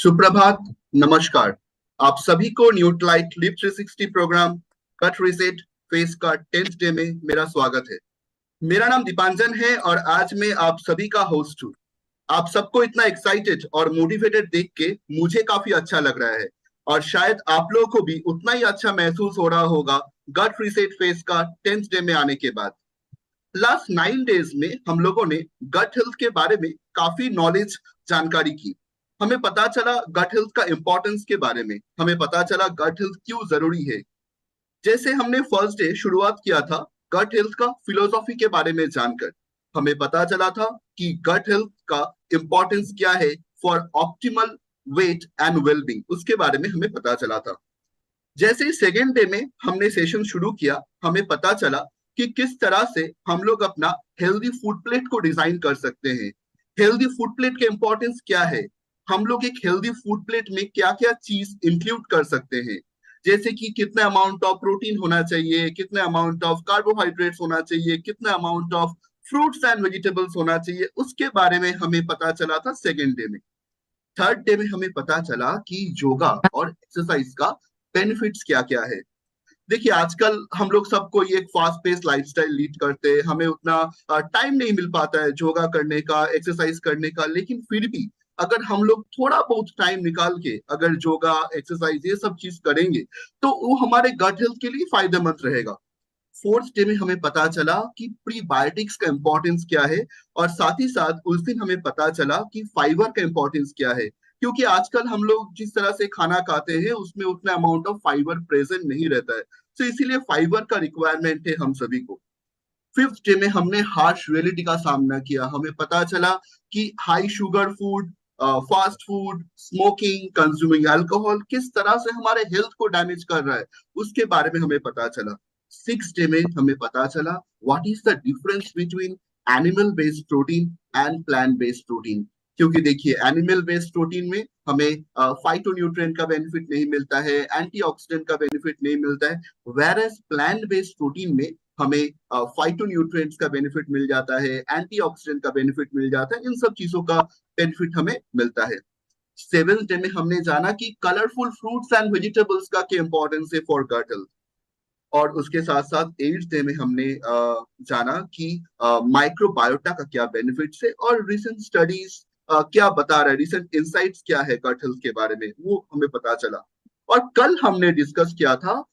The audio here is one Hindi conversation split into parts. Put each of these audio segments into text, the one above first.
सुप्रभात। नमस्कार। आप सभी को न्यूट्रालाइट लिप 360 प्रोग्राम कट रिसेट फेस का 10th डे में मेरा स्वागत है। मेरा नाम दीपांजन है और आज मैं आप सभी का होस्ट हूँ। आप सबको इतना एक्साइटेड और मोटिवेटेड देख के मुझे काफी अच्छा लग रहा है और शायद आप लोगों को भी उतना ही अच्छा महसूस हो रहा होगा गट रिसेट फेस का 10th डे में आने के बाद। लास्ट 9 डेज में हम लोगों ने गट हेल्थ के बारे में काफी नॉलेज जानकारी की। हमें पता चला गट हेल्थ का इंपॉर्टेंस के बारे में, हमें पता चला गट हेल्थ क्यों जरूरी है। जैसे हमने फर्स्ट डे शुरुआत किया था गट हेल्थ का फिलोसॉफी के बारे में जानकर, हमें पता चला था कि गट हेल्थ का इंपॉर्टेंस क्या है for optimal weight and wellbeing, उसके बारे में हमें पता चला था। जैसे ही सेकेंड डे में हमने सेशन शुरू किया, हमें पता चला कि किस तरह से हम लोग अपना हेल्दी फूड प्लेट को डिजाइन कर सकते हैं। हेल्दी फूड प्लेट के इंपॉर्टेंस क्या है, हम लोग एक हेल्दी फूड प्लेट में क्या क्या चीज इंक्लूड कर सकते हैं, जैसे कि कितना अमाउंट ऑफ प्रोटीन होना चाहिए, कितना अमाउंट ऑफ कार्बोहाइड्रेट्स होना चाहिए, कितना amount of fruits and vegetables होना चाहिए, उसके बारे में हमें पता चला था सेकेंड डे में। थर्ड डे में हमें पता चला कि योगा और एक्सरसाइज का बेनिफिट्स क्या क्या है। देखिए, आजकल हम लोग सबको ये एक फास्ट पेस लाइफस्टाइल लीड करते हैं, हमें उतना टाइम नहीं मिल पाता है योगा करने का, एक्सरसाइज करने का, लेकिन फिर भी अगर हम लोग थोड़ा बहुत टाइम निकाल के अगर योगा एक्सरसाइज ये सब चीज करेंगे तो वो हमारे गट हेल्थ के लिए फायदेमंद रहेगा। फोर्थ डे में हमें पता चला कि प्रीबायोटिक्स का इंपॉर्टेंस क्या है और साथ ही साथ उस दिन हमें पता चला कि फाइबर का इंपॉर्टेंस क्या है, क्योंकि आजकल हम लोग जिस तरह से खाना खाते हैं उसमें उतना अमाउंट ऑफ फाइबर प्रेजेंट नहीं रहता है, तो इसीलिए फाइबर का रिक्वायरमेंट है हम सभी को। फिफ्थ डे में हमने हार्श रियलिटी का सामना किया। हमें पता चला कि high sugar food, fast food, smoking, consuming alcohol किस तरह से हमारे हेल्थ को डैमेज कर रहा है, उसके बारे में हमें पता चला। सिक्स डे में हमें पता चला what is the difference between animal based protein and plant based protein. क्योंकि देखिए, एनिमल बेस्ड प्रोटीन में हमें फाइटोन्यूट्रिएंट का बेनिफिट नहीं मिलता है, एंटीऑक्सीडेंट का बेनिफिट नहीं मिलता है, where as plant based protein में हमें फाइटोन्यूट्रिएंट्स का बेनिफिट मिल जाता है, एंटीऑक्सीडेंट का बेनिफिट मिल जाता है, इन सब चीजों का बेनिफिट हमें मिलता है। सेवेंथ डे में हमने जाना कि कलरफुल फ्रूट्स एंड वेजिटेबल्स का क्या इंपॉर्टेंस है फॉर गट हेल्थ। और उसके साथ साथ एट्थ डे में हमने जाना कि माइक्रोबायोटा का क्या बेनिफिट्स है और रिसेंट स्टडीज क्या बता रहा है, रिसेंट इंसाइट्स क्या है गट हेल्थ के बारे में, वो हमें पता चला। और कल हमने डिस्कस किया था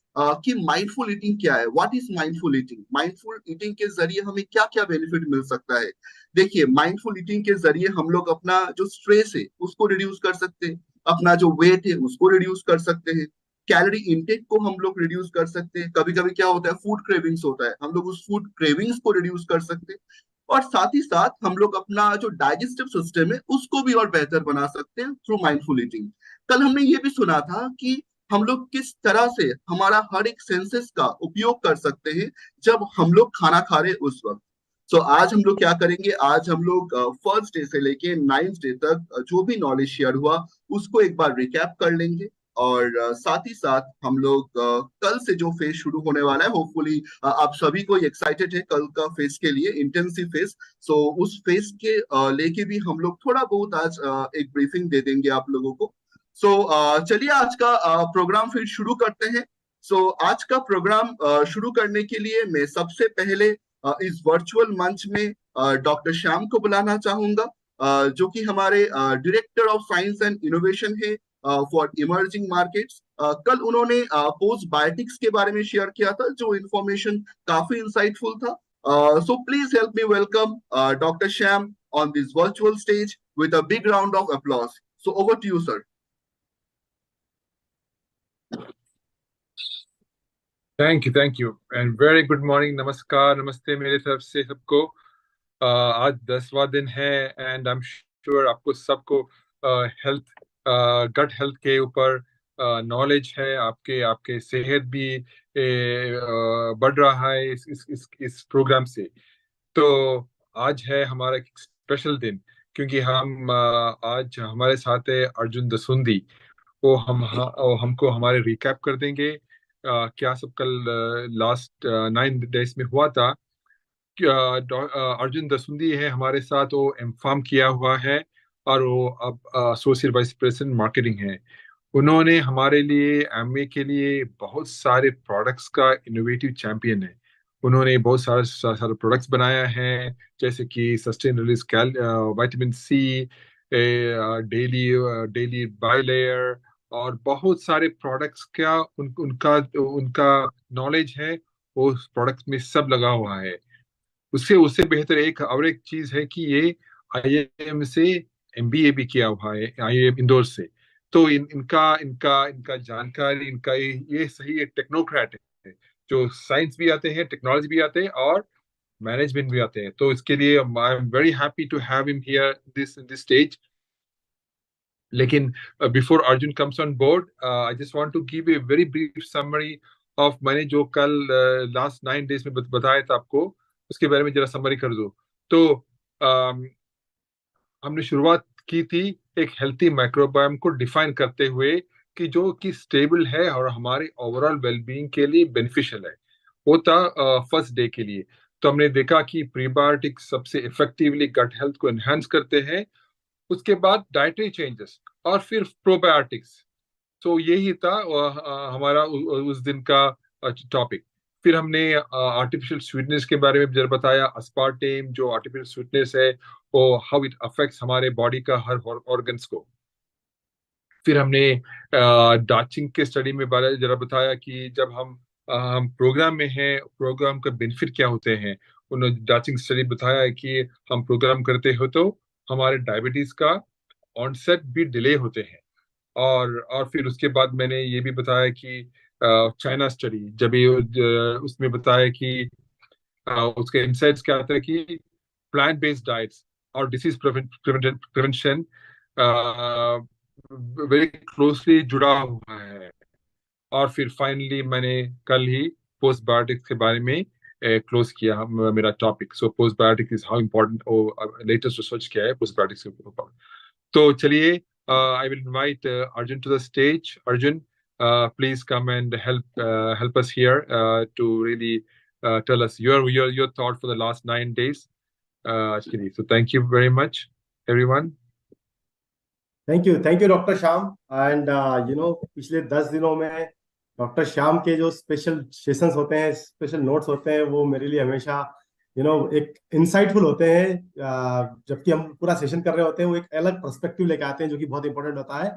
कि माइंडफुल ईटिंग क्या है, what is mindful eating, mindful eating के जरिए हमें क्या क्या बेनिफिट मिल सकता है। देखिए, माइंडफुल ईटिंग के जरिए हम लोग अपना जो स्ट्रेस है उसको रिड्यूस कर सकते हैं, अपना जो वेट है उसको रिड्यूस कर सकते हैं, कैलोरी इनटेक को हम लोग रिड्यूस कर सकते हैं। कभी कभी क्या होता है, फूड क्रेविंग्स होता है, हम लोग उस फूड क्रेविंग्स को रिड्यूस कर सकते हैं। और साथ ही साथ हम लोग अपना जो डाइजेस्टिव सिस्टम है उसको भी और बेहतर बना सकते हैं थ्रू माइंडफुल ईटिंग। कल हमने ये भी सुना था कि हम लोग किस तरह से हमारा हर एक सेंसेस का उपयोग कर सकते हैं जब हम लोग खाना खा रहे उस वक्त। तो आज हम लोग क्या करेंगे, आज हम लोग फर्स्ट डे से लेके 9th डे तक जो भी नॉलेज शेयर हुआ उसको एक बार रिकैप कर लेंगे। और साथ ही साथ हम लोग कल से जो फेज शुरू होने वाला है, होपफुली आप सभी को एक्साइटेड है कल का फेज के लिए, इंटेंसिव फेज। सो उस फेज के लेके भी हम लोग थोड़ा बहुत आज एक ब्रीफिंग दे देंगे आप लोगों को। सो चलिए आज का प्रोग्राम फिर शुरू करते हैं। सो आज का प्रोग्राम शुरू करने के लिए मैं सबसे पहले इस वर्चुअल मंच में डॉक्टर श्याम को बुलाना चाहूंगा, जो कि हमारे director of science and innovation है फॉर इमर्जिंग मार्केट्स। कल उन्होंने पोस्ट बायोटिक्स के बारे में शेयर किया था, जो इंफॉर्मेशन काफी इंसाइटफुल था। So please help me welcome doctor Shyam on this virtual stage with a big round of applause. So over to you sir. Thank you and very good morning. नमस्कार, नमस्ते मेरे तरफ से सबको। आज 10वां दिन है एंड आई एम श्योर आपको सबको हेल्थ, गट हेल्थ के ऊपर नॉलेज है। आपके आपके सेहत भी बढ़ रहा है इस प्रोग्राम से। तो आज है हमारा एक स्पेशल दिन, क्योंकि हम आज हमारे साथ है अर्जुन दसुंदी। वो वो हमको हमारे रिकैप कर देंगे क्या सब कल लास्ट 9 डेज में हुआ था। अर्जुन दसुंदी है हमारे साथ, वो एमफार्म किया हुआ है और वो अब एसोसिएट वाइस प्रेसिडेंट मार्केटिंग है। उन्होंने हमारे लिए एमवे के लिए बहुत सारे प्रोडक्ट्स का इनोवेटिव चैंपियन है। उन्होंने बहुत सारे प्रोडक्ट्स बनाया है, जैसे कि sustain release vitamin C, daily daily bilayer, और बहुत सारे प्रोडक्ट्स का उनका उनका नॉलेज है, वो प्रोडक्ट्स में सब लगा हुआ है। उससे उससे बेहतर एक चीज है कि ये आईआईएम से एमबीए भी किया हुआ है, आईआईएम इंदौर से। तो इनका इनका इनका जानकारी, इनका ये सही एक टेक्नोक्रेट है, जो साइंस भी आते हैं, टेक्नोलॉजी भी आते हैं, और मैनेजमेंट भी आते हैं। तो इसके लिए I am very happy to have him here this stage. लेकिन before Arjun comes on board, I just want to give a very brief summary of मैंने जो कल लास्ट 9 डेज में बताया था आपको, उसके बारे में जरा समरी कर दो। तो हमने शुरुआत की थी एक हेल्थी माइक्रोबायोम को डिफाइन करते हुए, कि जो कि स्टेबल है और हमारे ओवरऑल वेलबींग के लिए बेनिफिशियल है। वो था फर्स्ट डे के लिए। तो हमने देखा कि प्रीबायोटिक्स सबसे इफेक्टिवली गट हेल्थ को एनहांस करते हैं। उसके बाद डाइटरी चेंजेस, और फिर प्रोबायोटिक्स। तो यही था हमारा उस दिन का टॉपिक। फिर हमने आर्टिफिशियल स्वीटनेस के बारे में जरा बताया, अस्पार्टेम जो आर्टिफिशियल स्वीटनेस है, वो हाउ इट अफेक्ट्स हमारे बॉडी का हर ऑर्गन्स को। फिर हमने डाचिंग के स्टडी में बारे जरा बताया कि जब हम प्रोग्राम में हैं, प्रोग्राम का बेनिफिट क्या होते हैं। उन्होंने डाचिंग स्टडी बताया है कि हम प्रोग्राम करते हो तो हमारे डायबिटीज का ऑनसेट भी डिले होते हैं। और फिर उसके बाद मैंने ये भी बताया कि चाइना स्टडी जब ये उसमें बताया कि उसके इनसाइट्स क्या आता है कि प्लांट बेस्ड डाइट्स और डिसीज प्रिवेंशन वेरी क्लोजली जुड़ा हुआ है। और फिर फाइनली मैंने कल ही पोस्ट बायोटिक्स के बारे में क्लोज किया मेरा topic. So post biotic is how important, latest research क्या है पोस्ट बायोटिक्स के ऊपर। तो चलिए, I will invite Arjun to the stage. Arjun, please come and help us here to really tell us your thought for the last 9 days. Actually, so thank you very much, everyone. Thank you doctor Shyam. And पिछले 10 दिनों में डॉक्टर श्याम के जो स्पेशल सेशंस होते हैं, स्पेशल नोट्स होते हैं, वो मेरे लिए हमेशा एक इंसाइटफुल होते हैं। जबकि हम पूरा सेशन कर रहे होते हैं, वो एक अलग पर्सपेक्टिव लेके आते हैं, जो कि बहुत इंपॉर्टेंट होता है।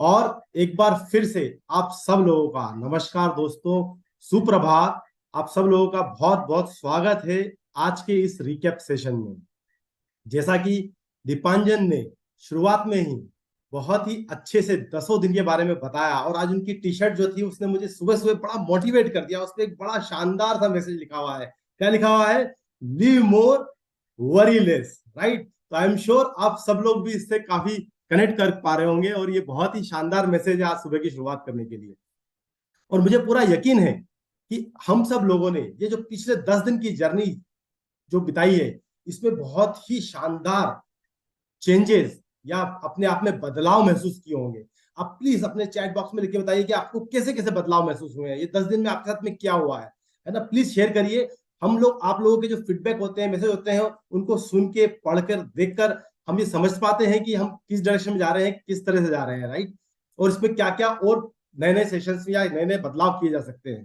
और एक बार फिर से आप सब लोगों का नमस्कार दोस्तों, सुप्रभात। आप सब लोगों का बहुत बहुत स्वागत है आज के इस रिकैप सेशन में। जैसा कि दीपांजन ने शुरुआत में ही बहुत ही अच्छे से 10 दिन के बारे में बताया, और आज उनकी टी शर्ट जो थी उसने मुझे सुबह सुबह बड़ा मोटिवेट कर दिया। उस पर एक बड़ा शानदार सा मैसेज लिखा हुआ है। क्या लिखा हुआ है? लिव मोर, वरी लेस। राइट। तो आई एम श्योर आप सब लोग भी इससे काफी कनेक्ट कर पा रहे होंगे, और ये बहुत ही शानदार मैसेज है आज सुबह की शुरुआत करने के लिए। और मुझे पूरा यकीन है कि हम सब लोगों ने ये जो पिछले 10 दिन की जर्नी जो बिताई है, इसमें बहुत ही शानदार चेंजेस या अपने आप में बदलाव महसूस किए होंगे। आप प्लीज अपने चैट बॉक्स में लिख के बताइए कि आपको कैसे कैसे बदलाव महसूस हुए हैं, ये 10 दिन में आपके साथ में क्या हुआ है ना। प्लीज शेयर करिए। हम लोग आप लोगों के जो फीडबैक होते हैं, मैसेज होते हैं, उनको सुन के, पढ़कर, देखकर हम ये समझ पाते हैं कि हम किस डायरेक्शन में जा रहे हैं, किस तरह से जा रहे हैं। राइट। और इसमें क्या क्या और नए नए सेशंस या नए नए बदलाव किए जा सकते हैं,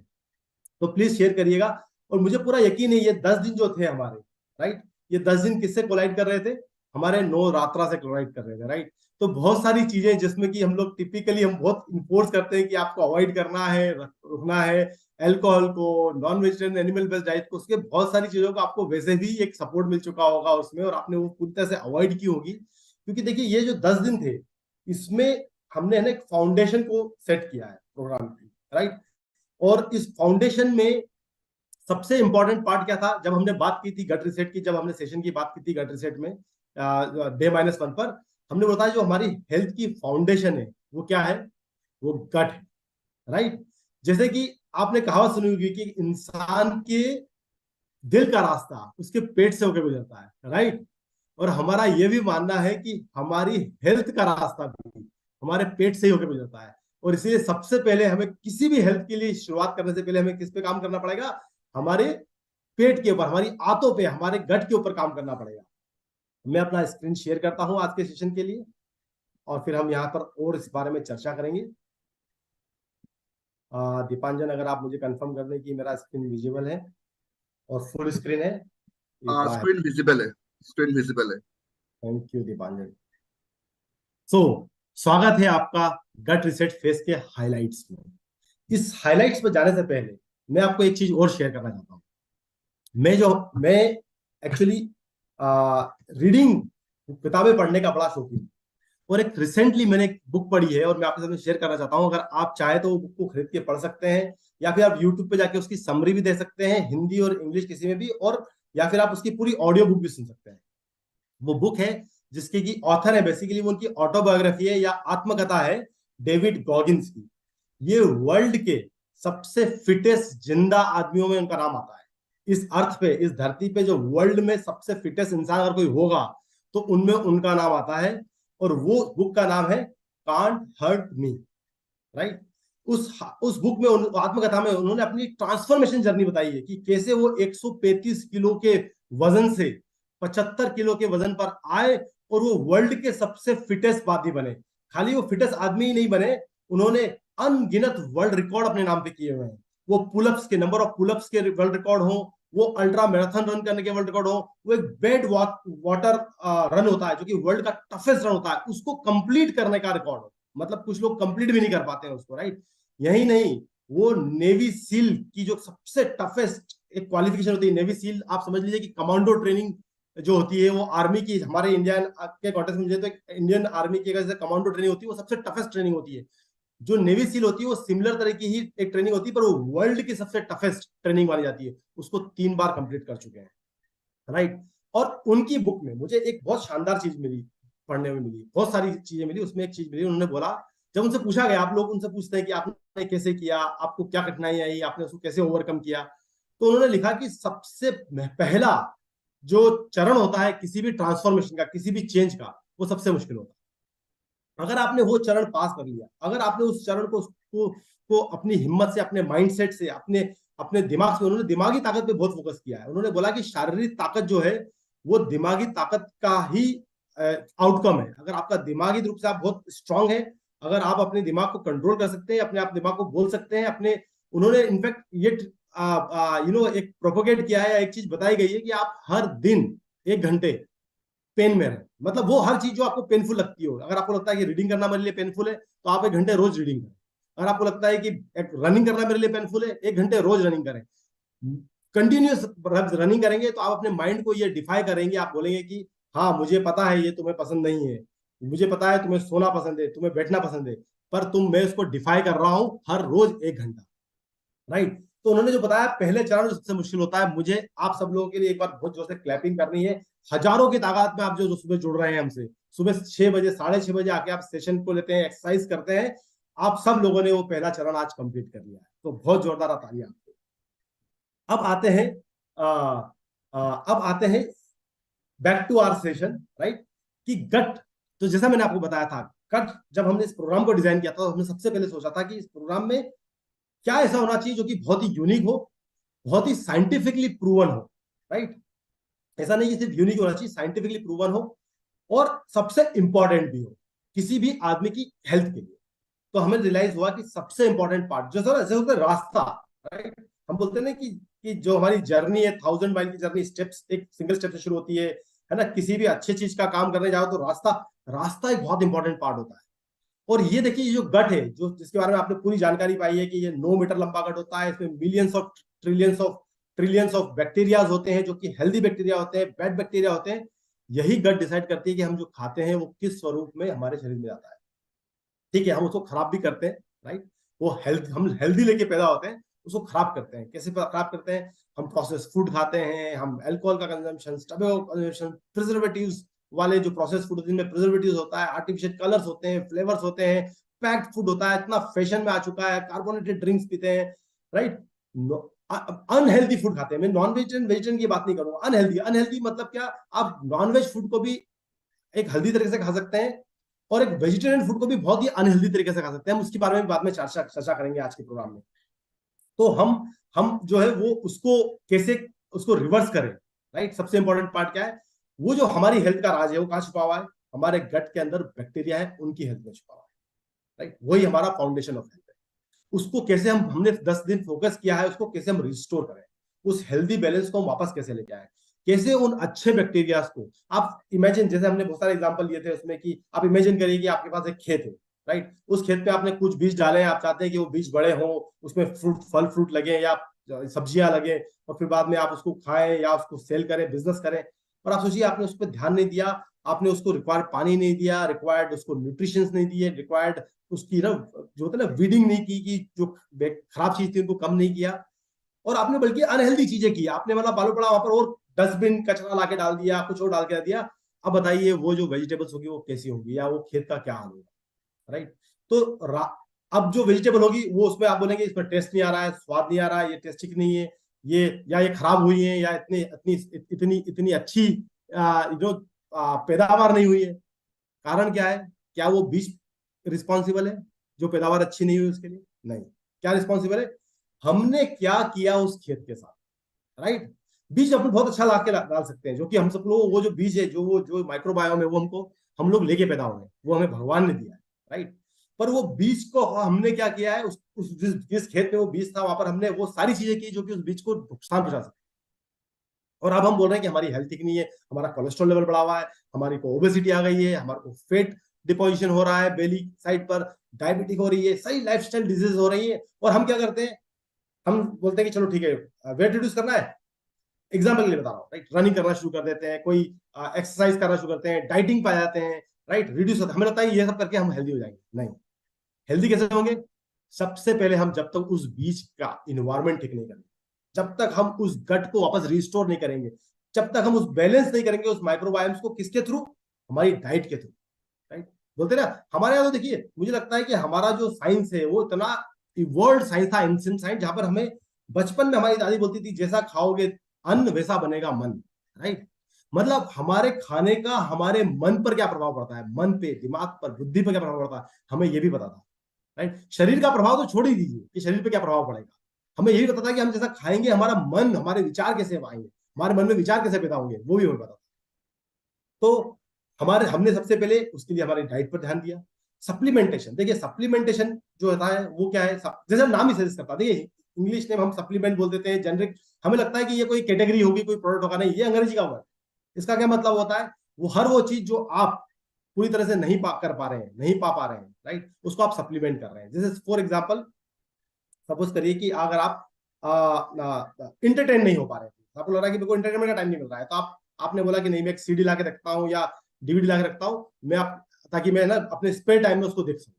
तो प्लीज शेयर करिएगा। और मुझे पूरा यकीन है ये 10 दिन जो थे हमारे, राइट, ये 10 दिन किससे कोलाइड कर रहे थे? हमारे नवरात्रा से कोलाइड कर रहे थे। राइट। तो बहुत सारी चीजें जिसमें कि हम लोग टिपिकली हम बहुत इन्फोर्स करते हैं कि आपको अवॉइड करना है, रुकना है, अल्कोहल को, non vegetarian animal based diet को, उसके बहुत सारी चीजों को आपको वैसे भी एक सपोर्ट मिल चुका होगा उसमें, और आपने वो पूरी तरह से अवॉइड की होगी। क्योंकि देखिए ये जो 10 दिन थे, इसमें हमने है ना एक फाउंडेशन को सेट किया है प्रोग्राम की। राइट। और इस फाउंडेशन में सबसे इंपॉर्टेंट पार्ट क्या था? जब हमने बात की थी गट रिसेट की, जब हमने सेशन की बात की थी गट रिसेट में डे -1 पर, हमने बताया जो हमारी हेल्थ की फाउंडेशन है वो क्या है? वो गट है। राइट। जैसे कि आपने कहावत सुनी होगी कि इंसान के दिल का रास्ता उसके पेट से होकर गुजरता है। राइट। और हमारा ये भी मानना है कि हमारी हेल्थ का रास्ता भी हमारे पेट से ही होकर गुजरता है। और इसलिए सबसे पहले हमें किसी भी हेल्थ के लिए शुरुआत करने से पहले हमें किस पे काम करना पड़ेगा? हमारे पेट के ऊपर, हमारी आंतों पे, हमारे गट के ऊपर काम करना पड़ेगा। मैं अपना स्क्रीन शेयर करता हूं आज के सेशन के लिए, और फिर हम यहाँ पर और इस बारे में चर्चा करेंगे। दीपांजन, अगर आप मुझे कंफर्म कर दें कि मेरा स्क्रीन विजिबल है और फुल स्क्रीन है। स्क्रीन विजिबल है, स्क्रीन विजिबल है। Thank you Deepanjan. सो स्वागत है आपका गट रिसेट फेस के हाइलाइट्स में। इस हाइलाइट्स पर जाने से पहले मैं आपको एक चीज और शेयर करना चाहता हूँ। मैं एक्चुअली रीडिंग, किताबें पढ़ने का बड़ा शौकीन हूँ, और एक रिसेंटली मैंने एक बुक पढ़ी है और मैं आपके साथ शेयर करना चाहता हूँ। अगर आप चाहे तो वो बुक को खरीद के पढ़ सकते हैं, या फिर आप यूट्यूब पे जाके उसकी समरी भी दे सकते हैं, हिंदी और इंग्लिश किसी में भी, और या फिर आप उसकी पूरी ऑडियो बुक भी सुन सकते हैं। वो बुक है जिसके की ऑथर है, बेसिकली वो उनकी ऑटोबायोग्राफी है या आत्मकथा है, डेविड गॉगिन्स की। ये वर्ल्ड के सबसे फिटेस्ट जिंदा आदमियों में उनका नाम आता है। इस अर्थ पे, इस धरती पे जो वर्ल्ड में सबसे फिटेस्ट इंसान अगर कोई होगा तो उनमें उनका नाम आता है, और वो बुक का नाम है कांट हर्ट मी, राइट। उस बुक में, आत्मकथा में, उन्होंने अपनी ट्रांसफॉर्मेशन जर्नी बताई है कि कैसे वो 135 किलो के वजन से 75 किलो के वजन पर आए और वो वर्ल्ड के सबसे फिटेस्ट आदमी बने। खाली वो फिटेस्ट आदमी ही नहीं बने, उन्होंने अनगिनत वर्ल्ड रिकॉर्ड अपने नाम पे किए हुए हैं। वो पुलअप्स के, नंबर ऑफ पुलअप्स के वर्ल्ड रिकॉर्ड हो, वो अल्ट्रा मैराथन रन करने के वर्ल्ड रिकॉर्ड हो, वो एक बेड वाटर रन होता है जो कि वर्ल्ड का टफेस्ट रन होता है, उसको कंप्लीट करने का रिकॉर्ड हो। मतलब कुछ लोग कंप्लीट भी नहीं कर पाते हैं उसको, राइट। यही नहीं, वो नेवी सील की जो सबसे टफेस्ट एक क्वालिफिकेशन होती है, नेवी सील आप समझ लीजिए कि कमांडो ट्रेनिंग जो होती है, वो आर्मी की, हमारे इंडियन के कॉन्टेक्स्ट में तो इंडियन आर्मी की जैसे कमांडो ट्रेनिंग होती है, वो सबसे टफेस्ट ट्रेनिंग होती है। जो नेवी सील होती है वो सिमिलर तरह की ही एक ट्रेनिंग होती है, पर वो वर्ल्ड की सबसे टफेस्ट ट्रेनिंग मानी जाती है। उसको 3 बार कंप्लीट कर चुके हैं, राइट। और उनकी बुक में मुझे एक बहुत शानदार चीज मिली, पढ़ने में मिली, बहुत सारी चीजें मिली, उसमें एक चीज मिली। उन्होंने बोला, जब उनसे पूछा गया, आप लोग उनसे पूछते हैं कि आपने कैसे किया, आपको क्या कठिनाई आई, आपने उसको कैसे ओवरकम किया, तो उन्होंने लिखा कि सबसे पहला जो चरण होता है किसी भी ट्रांसफॉर्मेशन का, किसी भी चेंज का, वो सबसे मुश्किल होता है। अगर आपने वो चरण पास कर लिया, अगर आपने उस चरण को अपनी हिम्मत से, अपने माइंडसेट से, अपने अपने दिमाग से, उन्होंने दिमागी ताकत पे बहुत फोकस किया है। उन्होंने बोला कि शारीरिक ताकत जो है वो दिमागी ताकत का ही आउटकम है। अगर आपका दिमागी रूप से आप बहुत स्ट्रांग है, अगर आप अपने दिमाग को कंट्रोल कर सकते हैं, अपने आप दिमाग को बोल सकते हैं अपने, उन्होंने इनफैक्ट ये एक प्रोपोगेट किया है, एक चीज बताई गई है कि आप हर दिन 1 घंटे पेन में रहे। मतलब वो हर चीज जो आपको पेनफुल लगती हो, अगर आपको लगता है कि रीडिंग करना मेरे लिए पेनफुल है तो आप 1 घंटे रोज रीडिंग करें। अगर आपको लगता है कि रनिंग करना मेरे लिए पेनफुल है, 1 घंटे रोज रनिंग करें। कंटिन्यूस रनिंग करेंगे तो आप अपने माइंड को ये डिफाई करेंगे, आप बोलेंगे कि हाँ मुझे पता है ये तुम्हें पसंद नहीं है, मुझे पता है तुम्हें सोना पसंद है, तुम्हें बैठना पसंद है, पर मैं उसको डिफाई कर रहा हूं हर रोज 1 घंटा, राइट। तो उन्होंने जो बताया, पहले चरण जो सबसे मुश्किल होता है, मुझे आप सब लोगों के लिए एक बार बहुत जोर से क्लैपिंग करनी है। हजारों की तादाद में आप जो सुबह जुड़ रहे हैं हमसे, सुबह 6 बजे, 6:30 बजे आके आप सेशन को लेते हैं, एक्सरसाइज करते हैं, आप सब लोगों ने वो पहला चरण आज कंप्लीट कर लिया है, तो बहुत जोरदार तालियां आपको। अब आते हैं अब आते हैं back to our session, right. कि गट, तो जैसा मैंने आपको बताया था, गट जब हमने इस प्रोग्राम को डिजाइन किया था तो हमने सबसे पहले सोचा था कि इस प्रोग्राम में क्या ऐसा होना चाहिए जो कि बहुत ही यूनिक हो, बहुत ही साइंटिफिकली प्रूवन हो, राइट। ऐसा नहीं कि सिर्फ यूनिक होना चाहिए, साइंटिफिकली प्रूवन हो, और सबसे इंपॉर्टेंट भी हो किसी भी आदमी की हेल्थ के लिए। तो हमें रियलाइज हुआ कि सबसे इंपॉर्टेंट पार्ट जैसे होता है रास्ता, राइट। हम बोलते हैं ना कि जो हमारी जर्नी है, 1000 माइल की जर्नी, स्टेप्स, एक सिंगल स्टेप से शुरू होती है ना। किसी भी अच्छे चीज का काम करने जाओ तो रास्ता रास्ता एक बहुत इंपॉर्टेंट पार्ट होता है। और ये देखिए, जो गट है, जो जिसके बारे में आपने पूरी जानकारी पाई है कि ये 9 मीटर लंबा गट होता है, इसमें millions of trillions of bacterias होते हैं, जो कि हेल्दी बैक्टीरिया होते हैं, बैड बैक्टीरिया होते हैं। यही गट डिसाइड करती है कि हम जो खाते हैं वो किस स्वरूप में हमारे शरीर में जाता है। ठीक है, हम उसको खराब भी करते हैं, राइट। हम हेल्दी लेके पैदा होते हैं, उसको खराब करते हैं। कैसे खराब करते हैं? हम प्रोसेस फूड खाते हैं, हम अल्कोहल का कंजम्पशन, टबैको कंजम्पशन, प्रिजर्वेटिव्स वाले जो प्रोसेस फूड, जिनमें प्रिजर्वेटिव्स होता है, आर्टिफिशियल कलर्स होते हैं, फ्लेवर्स होते हैं, पैक्ड फूड होता है, इतना फैशन में आ चुका है, कार्बोनेटेड ड्रिंक्स पीते हैं, राइट। अनहेल्दी फूड खाते हैं। मैं नॉन वेजिटेरियन वेजिटेरियन की बात नहीं करूंगा, अनहेल्दी। अनहेल्दी मतलब क्या? आप नॉन वेज फूड को भी एक हेल्दी तरीके से खा सकते हैं, और एक वेजिटेरियन फूड को भी बहुत ही अनहेल्दी तरीके से खा सकते हैं। हम उसके बारे में बाद में चर्चा करेंगे आज के प्रोग्राम में। तो हम जो है वो उसको कैसे उसको रिवर्स करें, राइट। सबसे इंपॉर्टेंट पार्ट क्या है? वो जो हमारी हेल्थ का राज है वो कहाँ छुपा हुआ है? हमारे गट के अंदर बैक्टीरिया है, उनकी हेल्थ में छुपा हुआ है। राइट, वही हमारा फाउंडेशन ऑफ हेल्थ है। उसको कैसे हमने 10 दिन फोकस किया है, उसको कैसे हम रिस्टोर करें, उस हेल्दी बैलेंस को हम वापस कैसे लेके आए, कैसे उन अच्छे बैक्टीरियाज को आप इमेजिन, जैसे हमने बहुत सारे एग्जांपल लिए थे उसमें, कि आप इमेजिन करिए कि आपके पास एक खेत है। राइट, उस खेत पे आपने कुछ बीज डाले हैं, आप चाहते हैं कि वो बीज बड़े हों, उसमें फल फ्रूट लगे या सब्जियां लगे, और फिर बाद में आप उसको खाएं या उसको सेल करें, बिजनेस करें। और आप सोचिए, आपने उस पर ध्यान नहीं दिया, आपने उसको रिक्वायर्ड पानी नहीं दिया, रिक्वायर्ड उसको न्यूट्रिशन नहीं दिए, रिक्वायर्ड उसकी ना जो होता है ना वीडिंग नहीं की, कि जो खराब चीज थी उनको कम नहीं किया, और आपने बल्कि अनहेल्दी चीजें की, आपने मतलब बालू पड़ा वहां पर और डस्टबिन कचरा लाके डाल दिया, कुछ और डाल के दिया। अब बताइए वो जो वेजिटेबल्स होगी वो कैसी होंगी, या वो खेत का क्या हाल होगा? राइट, तो अब जो वेजिटेबल होगी वो उसमें आप बोलेंगे इसमें टेस्ट नहीं आ रहा है, स्वाद नहीं आ रहा है, ये टेस्टिक नहीं है, ये या ये खराब हुई है, या इतनी इतनी इतनी इतनी अच्छी जो पैदावार नहीं हुई है। कारण क्या है? क्या वो बीज रिस्पॉन्सिबल है जो पैदावार अच्छी नहीं हुई उसके लिए? नहीं। क्या रिस्पॉन्सिबल है? हमने क्या किया उस खेत के साथ। राइट, बीज अपन बहुत अच्छा ला के डाल सकते हैं, जो कि हम सब लोग, वो जो बीज है, जो माइक्रोबायोम है, वो हमको हम लोग लेके पैदा हो गए, वो हमें भगवान ने दिया है। राइट, पर वो बीज को हमने क्या किया है, उस जिस खेत में वो बीज था वहां पर हमने वो सारी चीजें की जो कि उस बीज को नुकसान पहुंचा सकती। और अब हम बोल रहे हैं कि हमारी हेल्थ ठीक नहीं है, हमारा कोलेस्ट्रॉल लेवल बढ़ा हुआ है, हमारी को ओबेसिटी आ गई है, हमारे को फेट डिपोजिशन हो रहा है बेली साइड पर, डायबिटिक हो रही है, सही लाइफस्टाइल डिजीज हो रही है। और हम क्या करते हैं? हम बोलते हैं कि चलो ठीक है, वेट रिड्यूस करना है, एग्जाम्पल के लिए बता रहा हूँ, राइट, रनिंग करना शुरू कर देते हैं, कोई एक्सरसाइज करना शुरू करते हैं, डाइटिंग पा जाते हैं, राइट, रिड्यूस होता है, हमें लगता है ये सब करके हम हेल्दी हो जाएंगे। नहीं, हेल्दी कैसे होंगे? सबसे पहले हम जब तक उस बीज का इन्वायरमेंट ठीक नहीं करेंगे, जब तक हम उस गट को वापस रिस्टोर नहीं करेंगे, जब तक हम उस बैलेंस नहीं करेंगे उस माइक्रोबायोम्स को, किसके थ्रू? हमारी डाइट के थ्रू। राइट, बोलते ना हमारे यहाँ तो देखिए, मुझे लगता है कि हमारा जो साइंस है वो इतना वर्ल्ड साइंस था, एंशिएंट साइंस, जहां पर हमें बचपन में हमारी दादी बोलती थी, जैसा खाओगे अन्न वैसा बनेगा मन। राइट, मतलब हमारे खाने का हमारे मन पर क्या प्रभाव पड़ता है, मन पे, दिमाग पर, बुद्धि पर क्या प्रभाव पड़ता है, हमें यह भी पता था। राइट, शरीर का प्रभाव तो छोड़ ही दीजिए कि शरीर पे क्या प्रभाव पड़ेगा, हमें यही पता था कि हम जैसा खाएंगे हमारा मन, हमारे विचार कैसे आएंगे, हमारे मन में विचार कैसे पैदा होंगे, वो भी हमें पता था। तो हमने सबसे पहले उसके लिए हमारी डाइट पर ध्यान दिया। सप्लीमेंटेशन, देखिए सप्लीमेंटेशन जो होता है वो क्या है, जैसे हम नाम ही सजेस्ट करता है, देखिए इंग्लिश नेम हम सप्लीमेंट बोल देते हैं, जेनरिक, हमें लगता है कि ये कोई कैटेगरी होगी, कोई प्रोडक्ट होगा, नहीं, ये अंग्रेजी का वर्ड। इसका क्या मतलब होता है? वो हर वो चीज जो आप पूरी तरह से नहीं कर पा रहे हैं, नहीं पा पा रहे हैं, राइट, उसको आप सप्लीमेंट कर रहे हैं। जैसे फॉर एग्जाम्पल, सपोज करिए कि अगर आप इंटरटेन नहीं हो पा रहे हैं, आपको लग रहा है कि मेरे को इंटरटेनमेंट का टाइम नहीं मिल रहा है, तो आपने बोला कि नहीं, मैं एक सीडी ला के रखता हूँ या डीवीडी ला के रखता हूँ, ताकि मैं ना अपने स्पेयर टाइम में उसको देख सकूँ।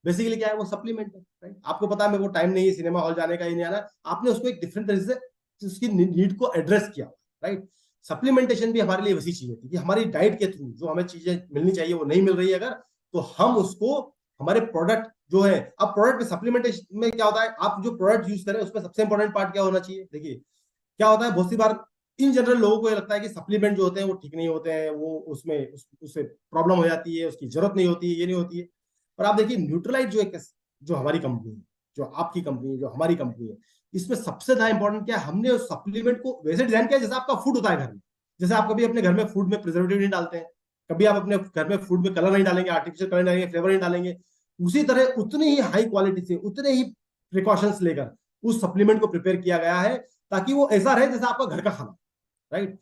बेसिकली क्या है? वो सप्लीमेंट है। राइट, आपको पता है मेरे को टाइम नहीं है सिनेमा हॉल जाने का, ही नहीं आना, आपने उसको एक डिफरेंट तरीके से उसकी नीड को एड्रेस किया। राइट, सप्लीमेंटेशन भी हमारे लिए वैसी चीज होती है कि हमारी डाइट के थ्रू जो हमें चीजें मिलनी चाहिए वो नहीं मिल रही है अगर, तो हम उसको हमारे प्रोडक्ट जो है, अब प्रोडक्ट में सप्लीमेंटेशन में क्या होता है, आप जो प्रोडक्ट यूज करें उसमें सबसे इंपॉर्टेंट पार्ट क्या होना चाहिए? देखिए क्या होता है, बहुत सी बार इन जनरल लोगों को ये लगता है कि सप्लीमेंट जो होते हैं वो ठीक नहीं होते हैं, वो उसमें उससे प्रॉब्लम हो जाती है, उसकी जरूरत नहीं होती है, ये नहीं होती है। पर आप देखिए न्यूट्रलाइट जो एक, जो हमारी कंपनी है, जो आपकी कंपनी है, जो हमारी कंपनी है, इसमें सबसे ज्यादा इंपॉर्टेंट क्या है, हमने उस सप्लीमेंट को वैसे डिजाइन किया जैसे आपका फूड होता है घर में। जैसे आप कभी अपने घर में फूड में प्रिजर्वेटिव नहीं डालते हैं, कभी आप अपने घर में फूड में कलर नहीं डालेंगे, आर्टिफिशियल कलर डालेंगे, फ्लेवर नहीं डालेंगे, उसी तरह उतनी ही हाई क्वालिटी से, उतने ही प्रिकॉशंस लेकर उस सप्लीमेंट को प्रिपेयर किया गया है, ताकि वो ऐसा रहे जैसा आपका घर का खाना। राइट,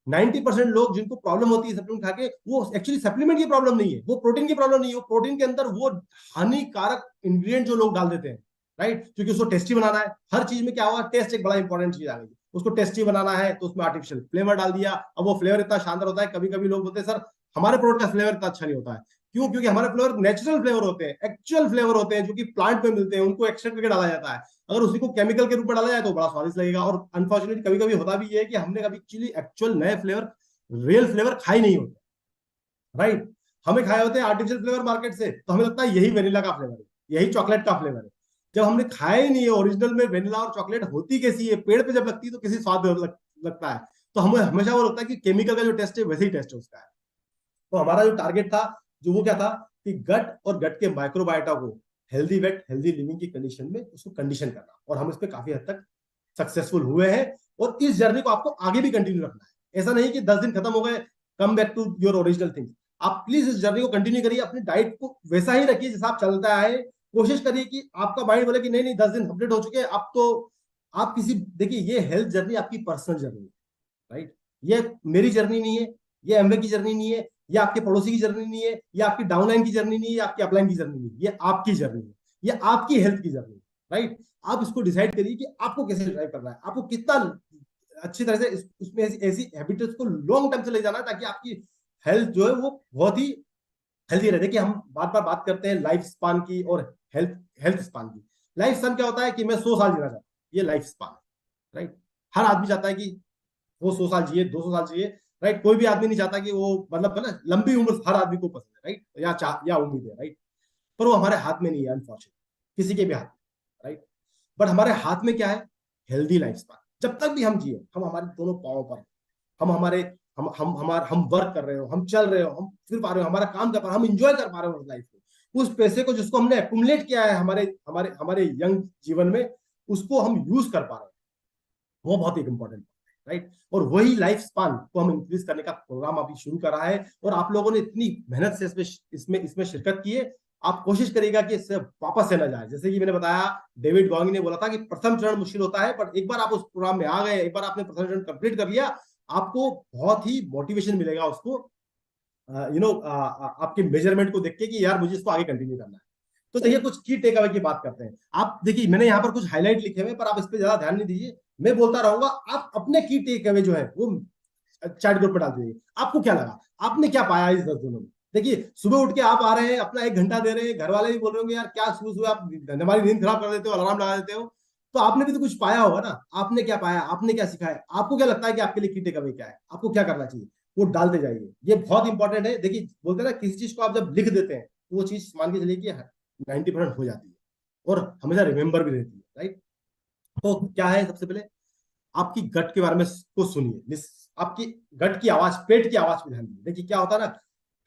90% लोग जिनको प्रॉब्लम होती है सप्लीमेंट खा के, वो एक्चुअली सप्लीमेंट की प्रॉब्लम नहीं है, वो प्रोटीन की प्रॉब्लम नहीं है, वो प्रोटीन के अंदर वो हानिकारक इंग्रेडिएंट जो लोग डाल देते हैं। राइट, क्योंकि उसको टेस्टी बनाना है, हर चीज में क्या हुआ, टेस्ट एक बड़ा इंपॉर्टेंट चीज आ गई, उसको टेस्टी बनाना है तो उसमें आर्टिफिशियल फ्लेवर डाल दिया। अब वो फ्लेवर इतना शानदार होता है, कभी कभी लोग बोलते हैं सर हमारे प्रोडक्ट का फ्लेवर इतना अच्छा नहीं होता है। क्यों? क्योंकि हमारे फ्लेवर नेचुरल फ्लेवर होते हैं, एक्चुअल फ्लेवर होते हैं, जो कि प्लांट में मिलते हैं, उनको एक्सट्रैक्ट करके डाला जाता है। अगर उसी को केमिकल के रूप में डाला जाए तो बड़ा स्वादिष्ट लगेगा। और अनफॉर्चुनेटली कभी कभी होता भी है कि हमने कभी एक्चुअली एक्चुअल नए फ्लेवर, रियल फ्लेवर खाए नहीं होते। राइट, हमें खाए होते हैं आर्टिफिशियल फ्लेवर मार्केट से, तो हमें लगता है यही वेनिला का फ्लेवर है, यही चॉकलेट का फ्लेवर है, जब हमने खाया ही नहीं है ओरिजिनल में वेनिला और चॉकलेट होती कैसी है, पेड़ पे जब लगती है तो किसी स्वाद लगता है। तो हमें हमेशा वो लगता है कि केमिकल का जो टेस्ट है वैसे ही टेस्ट है उसका है। तो हमारा जो टारगेट था, जो वो क्या था, कि गट और गट के माइक्रोबायोटा को हेल्दी वेट, हेल्दी लिविंग की कंडीशन में उसको कंडीशन करना, और हम इस पे काफी हद तक सक्सेसफुल हुए हैं। और इस जर्नी को आपको आगे भी कंटिन्यू रखना है, ऐसा नहीं कि 10 दिन खत्म हो गए, come back to your original things. आप प्लीज इस जर्नी को कंटिन्यू करिए, अपनी डाइट को वैसा ही रखिए जैसा आप चलता है। कोशिश करिए कि आपका माइंड बोले कि नहीं नहीं 10 दिन कंप्लीट हो चुके हैं, अब तो आप किसी, देखिए ये हेल्थ जर्नी आपकी पर्सनल जर्नी है, राइट। ये मेरी जर्नी नहीं है, ये एमवे की जर्नी नहीं है, ये आपके पड़ोसी की जर्नी नहीं है, ये आपकी डाउनलाइन की जर्नी नहीं है, ये आपकी अपलाइन की जर्नी नहीं है, ये आपकी जर्नी है, ये आपकी हेल्थ की जर्नी है, राइट। आप इसको डिसाइड करिए कि आपको कैसे ड्राइव करना है, आपको कितना अच्छी तरह से उसमें ऐसी हैबिट्स को लॉन्ग टर्म से ले जाना है, ताकि आपकी हेल्थ जो है वो बहुत ही हेल्थी रहे। देखिए हम बार बार बात करते हैं लाइफ स्पान की और हेल्थ हेल्थ स्पान की। लाइफ स्पान क्या होता है कि मैं 100 साल जीना चाहता हूँ, ये लाइफ स्पान है, राइट। हर आदमी चाहता है कि वो 100 साल जिए, 200 साल जिए, राइट। कोई भी आदमी नहीं चाहता कि वो मतलब ना लंबी उम्र हर आदमी को पसंद है, राइट, या उम्मीद है, राइट। पर वो हमारे हाथ में नहीं है अनफॉर्चुनेटली, किसी के भी हाथ में, राइट। बट हमारे हाथ में क्या है? Healthy life span. जब तक भी हम जिए, हम हमारे दोनों पाँव पर, हम हमारे हम वर्क कर रहे हो, हम चल रहे हो, हम फिर पा रहे हो, हमारा काम कर पा रहे हो, हम इंजॉय कर पा रहे हो लाइफ को, उस पैसे को जिसको हमने एक्युमुलेट किया है हमारे हमारे हमारे यंग जीवन में, उसको हम यूज कर पा रहे हैं, वो बहुत ही इंपॉर्टेंट है, राइट। और वही लाइफ स्पान को हम इंक्रीज करने का प्रोग्राम अभी शुरू करा है, और आप लोगों ने इतनी मेहनत से इसमें शिरकत की है। आप कोशिश करिएगा कि इससे वापस से ना जाए। जैसे कि मैंने बताया, डेविड गॉगिंग ने बोला था कि प्रथम चरण मुश्किल होता है, पर एक बार आप उस प्रोग्राम में आ गए, एक बार आपने प्रथम चरण कंप्लीट कर लिया, आपको बहुत ही मोटिवेशन मिलेगा उसको आपके मेजरमेंट को देख के कि यार मुझे इसको आगे कंटिन्यू करना है। तो देखिए कुछ की टेक अवे की बात करते हैं। आप देखिए मैंने यहाँ पर कुछ हाईलाइट लिखे हुए, पर आप इस पर ज्यादा ध्यान नहीं दीजिए, मैं बोलता रहूंगा, आप अपने की टेक अवे जो है वो चैट ग्रुप पर डाल दीजिए। आपको क्या लगा, आपने क्या पाया इस 10 दिनों में? देखिए सुबह उठ के आप आ रहे हैं, अपना 1 घंटा दे रहे हैं, घर वाले भी बोल रहे होंगे यार क्या सुबह सुबह आप हमारी नींद खराब कर देते हो, अलार्म लगा देते हो, तो आपने भी तो कुछ पाया होगा ना। आपने क्या पाया, आपने क्या सीखा है, आपको क्या लगता है कि आपके लिए की टेक अवे क्या है, आपको क्या करना चाहिए, वो डालते जाइए। ये बहुत इंपॉर्टेंट है। देखिए बोलते हैं ना, किसी चीज को आप जब लिख देते हैं तो वो चीज मान के चलिए कि 90% हो जाती है और हमेशा रिमेंबर भी रहती है, राइट। तो क्या है, सबसे पहले आपकी गट के बारे में को सुनिए, आपकी गट की आवाज, पेट की आवाज पे ध्यान दीजिए। देखिए क्या होता है ना,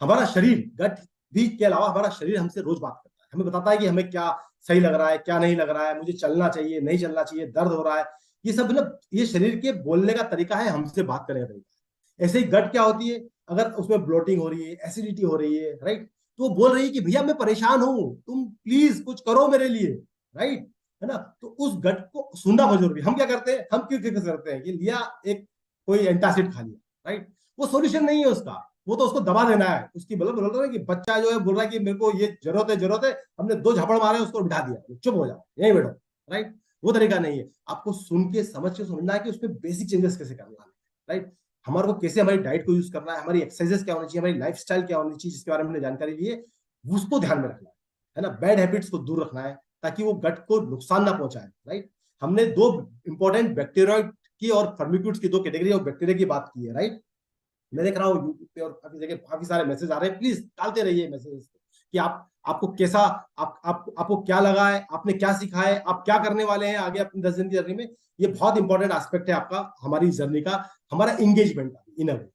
हमारा शरीर, गट भी के अलावा हमारा शरीर हमसे रोज बात करता है, हमें बताता है कि हमें क्या सही लग रहा है, क्या नहीं लग रहा है, मुझे चलना चाहिए, नहीं चलना चाहिए, दर्द हो रहा है। ये सब ना, ये शरीर के बोलने का तरीका है, हमसे बात करने का तरीका। ऐसे ही गट क्या होती है, अगर उसमें ब्लोटिंग हो रही है, एसिडिटी हो रही है, राइट, तो वो बोल रही है कि भैया मैं परेशान हूं, तुम प्लीज कुछ करो मेरे लिए, राइट, है ना। तो उस गट को सुनना बहुत जरूरी है। हम क्या करते हैं, हम क्यों फिक्र करते हैं कि लिया एक कोई एंटासिड खा लिया, राइट, वो सॉल्यूशन नहीं है उसका, वो तो उसको दबा देना है। उसकी बोल रहा है कि बच्चा जो है बोल रहा है कि मेरे को ये जरूरत है, हमने 2 झापड़ मारे, उसको बिठा दिया, चुप हो जाओ, यहीं बैठो, राइट। वो तरीका नहीं है। आपको सुन के समझ के समझना है कि उसमें बेसिक चेंजेस कैसे करना है, राइट। हमारे को कैसे हमारी डाइट को यूज करना है, हमारी एक्सरसाइजेस क्या होनी चाहिए, हमारी लाइफ स्टाइल क्या होनी चाहिए, जिसके बारे में हमने जानकारी ली है, उसको ध्यान में रखना है ना। बैड हैबिट्स को दूर रखना है ताकि वो गट को नुकसान ना पहुंचाए, राइट। हमने 2 इंपॉर्टेंट बैक्टीरिया की और फर्मिक्यूट्स की 2 कैटेगरी ऑफ बैक्टीरिया की बात की है, राइट। मैं देख रहा हूँ यूट्यूब पे और काफी जगह काफी सारे मैसेज आ रहे हैं, प्लीज डालते रहिए मैसेज कि आपको कैसा, आपको क्या लगा है, आपने क्या सीखा है, आप क्या करने वाले हैं आगे अपनी 10 दिन की जर्नी में। ये बहुत इंपॉर्टेंट एस्पेक्ट है आपका, हमारी जर्नी का, हमारा एंगेजमेंट का इन अ वे,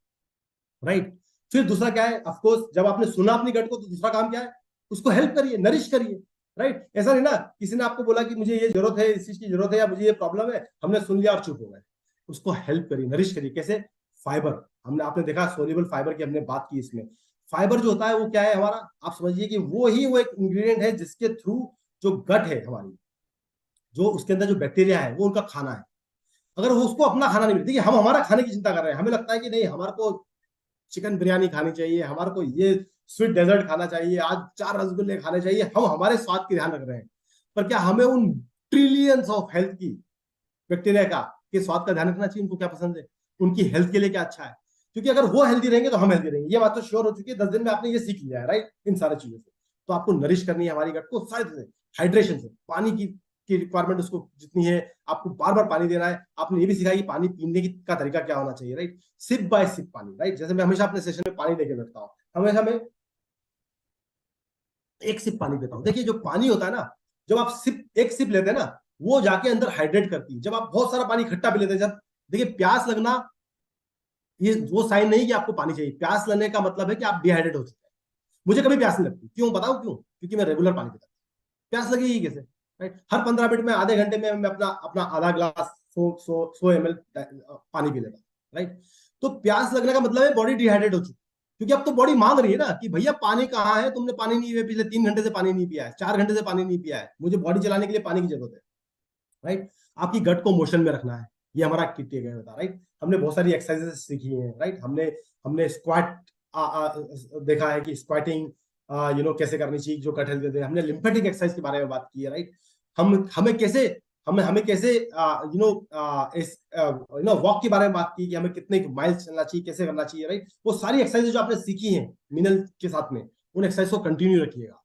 राइट। फिर दूसरा क्या है, ऑफकोर्स जब आपने सुना अपनी गट को, तो दूसरा काम क्या है, उसको हेल्प करिए, नरिश करिए, राइट। ऐसा नहीं ना किसी ने आपको बोला कि मुझे ये जरूरत है, इस चीज की जरूरत है, या मुझे ये प्रॉब्लम है, हमने सुन लिया और चुप हो गए। उसको हेल्प करिए, नरिश करिए। कैसे? फाइबर, हमने आपने देखा सोल्यूबल फाइबर की हमने बात की। इसमें फाइबर जो होता है वो क्या है हमारा, आप समझिए कि वो एक इंग्रेडिएंट है जिसके थ्रू जो गट है हमारी, जो उसके अंदर जो बैक्टीरिया है, वो उनका खाना है। अगर वो उसको अपना खाना नहीं मिलता, देखिए हम हमारा खाने की चिंता कर रहे हैं, हमें लगता है कि नहीं हमारे को चिकन बिरयानी खानी चाहिए, हमारे को ये स्वीट डेजर्ट खाना चाहिए, आज 4 रसगुल्ले खाने चाहिए, हम हमारे स्वाद की ध्यान रख रहे हैं। पर क्या हमें उन ट्रिलियंस ऑफ हेल्थ की बैक्टीरिया का के स्वाद का ध्यान रखना चाहिए, उनको क्या पसंद है, उनकी हेल्थ के लिए क्या अच्छा है? क्योंकि अगर वो हेल्दी रहेंगे तो हम हेल्दी रहेंगे, ये बात तो श्योर हो चुकी है। 10 दिन में आपने ये सीख लिया है, राइट, इन सारी चीजों से। तो आपको नरिश करनी है हमारी गट को सारी चीजें, हाइड्रेशन से, पानी की रिक्वायरमेंट उसको जितनी है, आपको बार बार पानी देना है। आपने ये भी सीखा कि पानी पीने का तरीका क्या होना चाहिए, राइट, सिप बाय सिप पानी, राइट। जैसे मैं हमेशा अपने सेशन में पानी लेके बैठता हूँ, हमेशा मैं 1 सिप पानी पीता हूँ। देखिए जो पानी होता है ना, जब आप 1 सिप लेते हैं ना, वो जाके अंदर हाइड्रेट करती है। जब आप बहुत सारा पानी इकट्ठा पी लेते हैं, जब देखिए प्यास लगना ये वो साइन नहीं कि आपको पानी चाहिए। प्यास लगने का मतलब है कि आप डिहाइड्रेट हो चुके हैं। मुझे कभी प्यास नहीं लगती, क्यों बताऊं क्यों? क्योंकि मैं रेगुलर पानी पीता हूं। प्यास लगेगी कैसे, राइट? हर 15 मिनट में, आधे घंटे में मैं अपना अपना आधा ग्लास 100 ml पानी पी लेता हूं, राइट। तो प्यास लगने का मतलब है बॉडी डिहाइड्रेट हो चुकी, क्योंकि अब तो बॉडी मांग रही है ना कि भैया पानी कहाँ है, तुमने पानी नहीं पिया, पिछले 3 घंटे से पानी नहीं पिया है, 4 घंटे से पानी नहीं पिया है, मुझे बॉडी चलाने के लिए पानी की जरूरत है, राइट। आपकी गट को मोशन में रखना है, ये हमारा किट गया होता है, राइट। हमने बहुत सारी एक्सरसाइजेस सीखी हैं, राइट। हमने हमने स्क्वाट देखा है कि स्क्वाटिंग कैसे करनी चाहिए, जो कट हेल्थ देते हैं। हमने लिम्फेटिक एक्सरसाइज के बारे में बात की है, राइट। हमें कैसे हमें कैसे इस वॉक के बारे में बात की कि हमें कितने माइल्स चलना चाहिए, कैसे करना चाहिए, राइट। वो सारी एक्सरसाइज जो आपने सीखी हैं मिनल के साथ में, उन एक्सरसाइज को कंटिन्यू रखिएगा।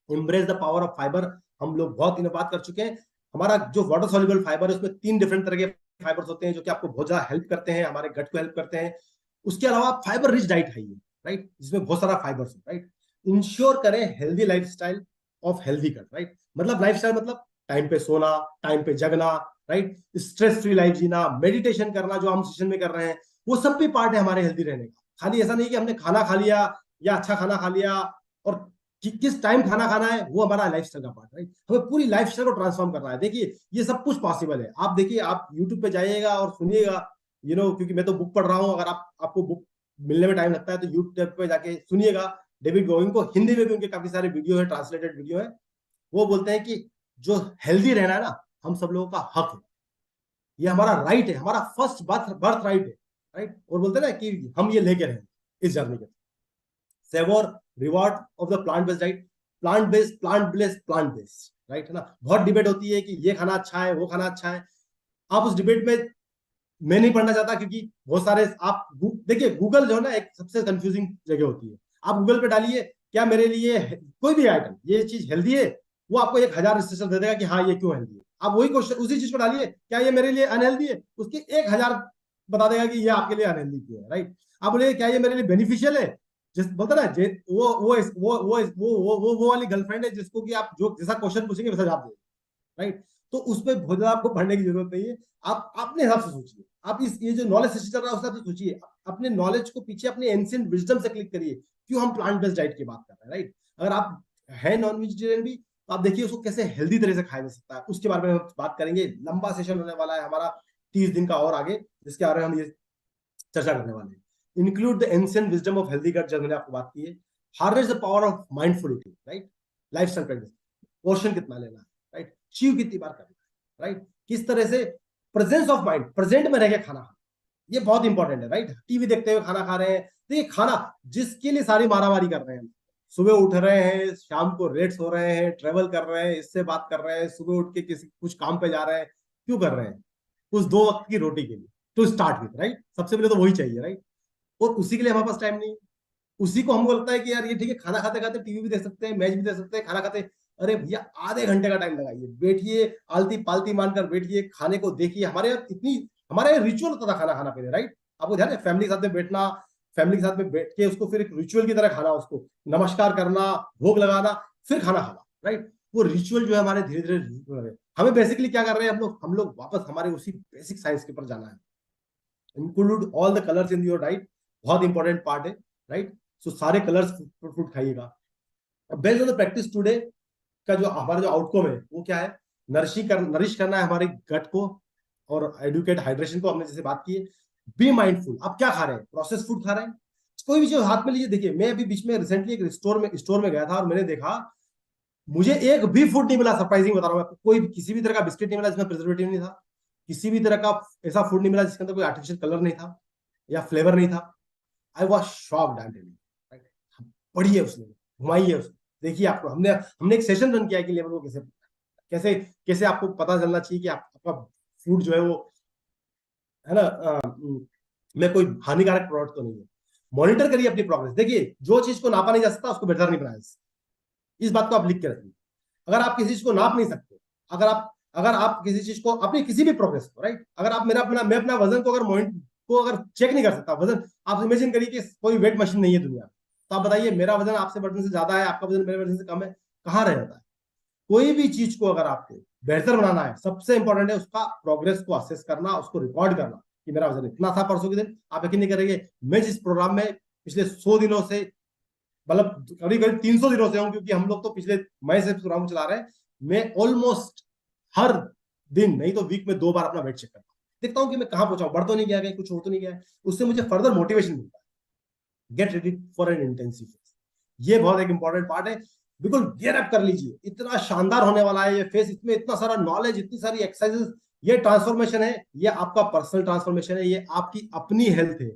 Embrace the power of fibre, हम लोग बहुत दिनों बात कर चुके हैं। हमारा जो वाटर सॉल्युबल फाइबर है उसमें 3 डिफरेंट तरह के फाइबर्स होते हैं जो कि आपको बहुत ज्यादा हेल्प करते हैं, हमारे गट को हेल्प करते हैं। उसके अलावा फाइबर रिच डाइट खाइए, राइट, जिसमें बहुत सारा फाइबर्स है, राइट। इंश्योर करें healthy lifestyle of healthy gut, right. मतलब लाइफस्टाइल मतलब टाइम पे सोना, टाइम पे जगना, राइट, स्ट्रेस फ्री लाइफ जीना, मेडिटेशन करना जो हम सेशन में कर रहे हैं, वो सब भी पार्ट है हमारे हेल्दी रहने का। खाली ऐसा नहीं कि हमने खाना खा लिया या अच्छा खाना खा लिया और किस टाइम खाना खाना है, वो हमारा लाइफस्टाइल का पार्ट है, राइट। हमें पूरी लाइफस्टाइल को ट्रांसफॉर्म करना है। देखिए ये सब कुछ पॉसिबल है। आप देखिए, आप यूट्यूब पे जाइएगा और सुनिएगा, क्योंकि मैं तो बुक पढ़ रहा हूँ, अगर आपको बुक मिलने में टाइम लगता है तो यूट्यूब पे जाके सुनिएगा डेविड गोगिन को। हिंदी में भी उनके काफी सारे वीडियो है, ट्रांसलेटेड वीडियो है। वो बोलते हैं कि जो हेल्दी रहना है ना, हम सब लोगों का हक है, ये हमारा राइट है, हमारा फर्स्ट बर्थ राइट है, राइट। और बोलते हैं ना कि हम ये लेके रहें इस जर्नी के। Savour reward of the plant based diet, plant based right, है ना। बहुत डिबेट होती है कि ये खाना अच्छा है, वो खाना अच्छा है। आप उस डिबेट में, मैं नहीं पढ़ना चाहता, क्योंकि बहुत सारे आप देखिए, गूगल जो है ना एक सबसे कंफ्यूजिंग जगह होती है। आप गूगल पे डालिए क्या मेरे लिए कोई भी आइटम, ये चीज हेल्दी है, वो आपको 1000 रिस्ट्रिक्शन दे देगा कि हाँ ये क्यों हेल्दी है। आप वही क्वेश्चन उसी चीज को डालिए, क्या ये मेरे लिए अनहेल्दी है, उसके 1000 बता देगा कि ये आपके लिए अनहेल्दी क्यों है, राइट। आप बोलिए क्या ये मेरे लिए बेनिफिशियल है, जिस बोलते ना वो वाली गर्लफ्रेंड है जिसको कि आप जो जैसा क्वेश्चन पूछेंगे वैसा जवाब देंगे, राइट। तो उसमें बहुत ज्यादा आपको पढ़ने की जरूरत नहीं है। आप अपने हिसाब से सोचिए, आप इस ये जो नॉलेज सिस्टम चल रहा है उसके हिसाब से सोचिए, अपने नॉलेज को पीछे अपने एंशिएंट विजडम से क्लिक करिए, क्यों हम प्लांट बेस्ड डाइट की बात कर रहे हैं, राइट। अगर आप है नॉन वेजिटेरियन भी, तो आप देखिए उसको कैसे हेल्दी तरह से खाया जा सकता है, उसके बारे में हम बात करेंगे। लंबा सेशन होने वाला है हमारा 30 दिन का और आगे, जिसके बारे में हम ये चर्चा करने वाले हैं। Include the ancient wisdom of healthy gut, जब मैंने आपको बात की है। Harness the power of mindful eating, right, lifestyle practice, portion कितना लेना है, राइट, चीव कितनी बार करना है, राइट, किस तरह से प्रेजेंस ऑफ माइंड, प्रेजेंट में रह के खाना खाना, ये बहुत इंपॉर्टेंट है, राइट। टीवी देखते हुए खाना खा रहे हैं, देखिए खाना जिसके लिए सारी मारामारी कर रहे हैं, सुबह उठ रहे हैं, शाम को लेट सो रहे हैं, ट्रेवल कर रहे हैं, इससे बात कर रहे हैं, सुबह उठ के किसी कुछ काम पे जा रहे हैं, क्यों कर रहे हैं? उस 2 वक्त की रोटी के लिए, टू स्टार्ट विथ, राइट। सबसे पहले तो वही चाहिए, राइट। और उसी के लिए हमारे पास टाइम नहीं है। उसी को हमको लगता है कि यार ये ठीक है, खाना खाते खाते टीवी भी देख सकते हैं, मैच भी देख सकते हैं, खाना खाते, अरे भैया आधे घंटे का टाइम लगाइए, बैठिए, आलती पालती मानकर बैठिए, खाने को देखिए। हमारे यहाँ रिचुअल होता था खाना खाना पहले, राइट। आपको ध्यान है, फैमिली के साथ में बैठना, फैमिली के साथ में बैठ के उसको फिर एक रिचुअल की तरह खाना, उसको नमस्कार करना, भोग लगाना, फिर खाना खाना, राइट। वो रिचुअल जो है हमारे धीरे धीरे, हमें बेसिकली क्या कर रहे हैं हम लोग वापस हमारे उसी बेसिक साइंस के ऊपर जाना है। Include all the colours in your diet, बहुत इंपॉर्टेंट पार्ट है, राइट। सो सारे कलर्स फ्रूट खाइएगा। Based on the practice today का जो हमारा जो आउटकम है वो क्या है, नरिश करना है हमारे गट को और एडुकेट हाइड्रेशन को, हमने जैसे बात की है। बी माइंडफुल, आप क्या खा रहे हैं, प्रोसेस फूड खा रहे हैं, कोई भी चीज हाथ में लीजिए। देखिए मैं अभी बीच में रिसेंटली एक स्टोर में गया था और मैंने देखा, मुझे एक भी फूड नहीं मिला, सरप्राइजिंग बता रहा हूँ आपको, कोई किसी भी तरह का बिस्किट नहीं मिला जिसमें प्रिजर्वेटिव नहीं था, किसी भी तरह का ऐसा फूड नहीं मिला जिसके अंदर कोई आर्टिफिशियल कलर नहीं था या फ्लेवर नहीं था। I was shocked, I am telling you, पढ़िए उसने, घुमाइए उसने, देखिए आपको। हमने हमने एक सेशन रन किया है कि लेवल को कैसे कैसे कैसे आपको पता चलना चाहिए कि आपका फूड जो है वो, है ना, में कोई हानिकारक प्रोडक्ट तो नहीं है। मॉनिटर करिए अपनी प्रोग्रेस, देखिए जो चीज को नापा नहीं जा सकता उसको बेहतर नहीं बनाया, इस बात को आप लिख के रखिए। अगर आप किसी चीज को नाप नहीं सकते, अगर आप किसी चीज को, अपनी किसी भी प्रोग्रेस को, राइट, अगर आप मैं अपना वजन को अगर चेक नहीं कर सकता, वजन, आप इमेजिन करिए कि कोई वेट मशीन नहीं है दुनिया में, तो आप बताइए मेरा वजन आपसे वजन से ज्यादा है, आपका वजन मेरे वजन से कम है, कहाँ रह जाता है? कोई भी चीज को अगर आपको बेहतर बनाना है, सबसे इंपॉर्टेंट है उसका प्रोग्रेस को असेस करना, उसको रिकॉर्ड करना कि मेरा वजन इतना था परसों के दिन। आप यकीन नहीं करेंगे, मैं जिस प्रोग्राम में पिछले 100 दिनों से, मतलब करीब करीब 300 दिनों से हूँ, क्योंकि हम लोग तो पिछले मई से प्रोग्राम चला रहे हैं, मैं ऑलमोस्ट हर दिन नहीं तो वीक में 2 बार अपना वेट चेक करता हूँ। देखता हूँ कि मैं कहाँ पहुंचा हूँ, बढ़ तो नहीं गया, कहीं कुछ हो तो नहीं गया, उससे मुझे फर्दर मोटिवेशन मिलता है। Get ready for an intensive phase, ये बहुत एक इंपॉर्टेंट पार्ट है। बिल्कुल गियर अप कर लीजिए, इतना शानदार होने वाला है ये फेज, इसमें इतना सारा नॉलेज, इतनी सारी एक्सरसाइजेस, ये ट्रांसफॉर्मेशन है, ये आपका पर्सनल ट्रांसफॉर्मेशन है, ये आपकी अपनी हेल्थ है,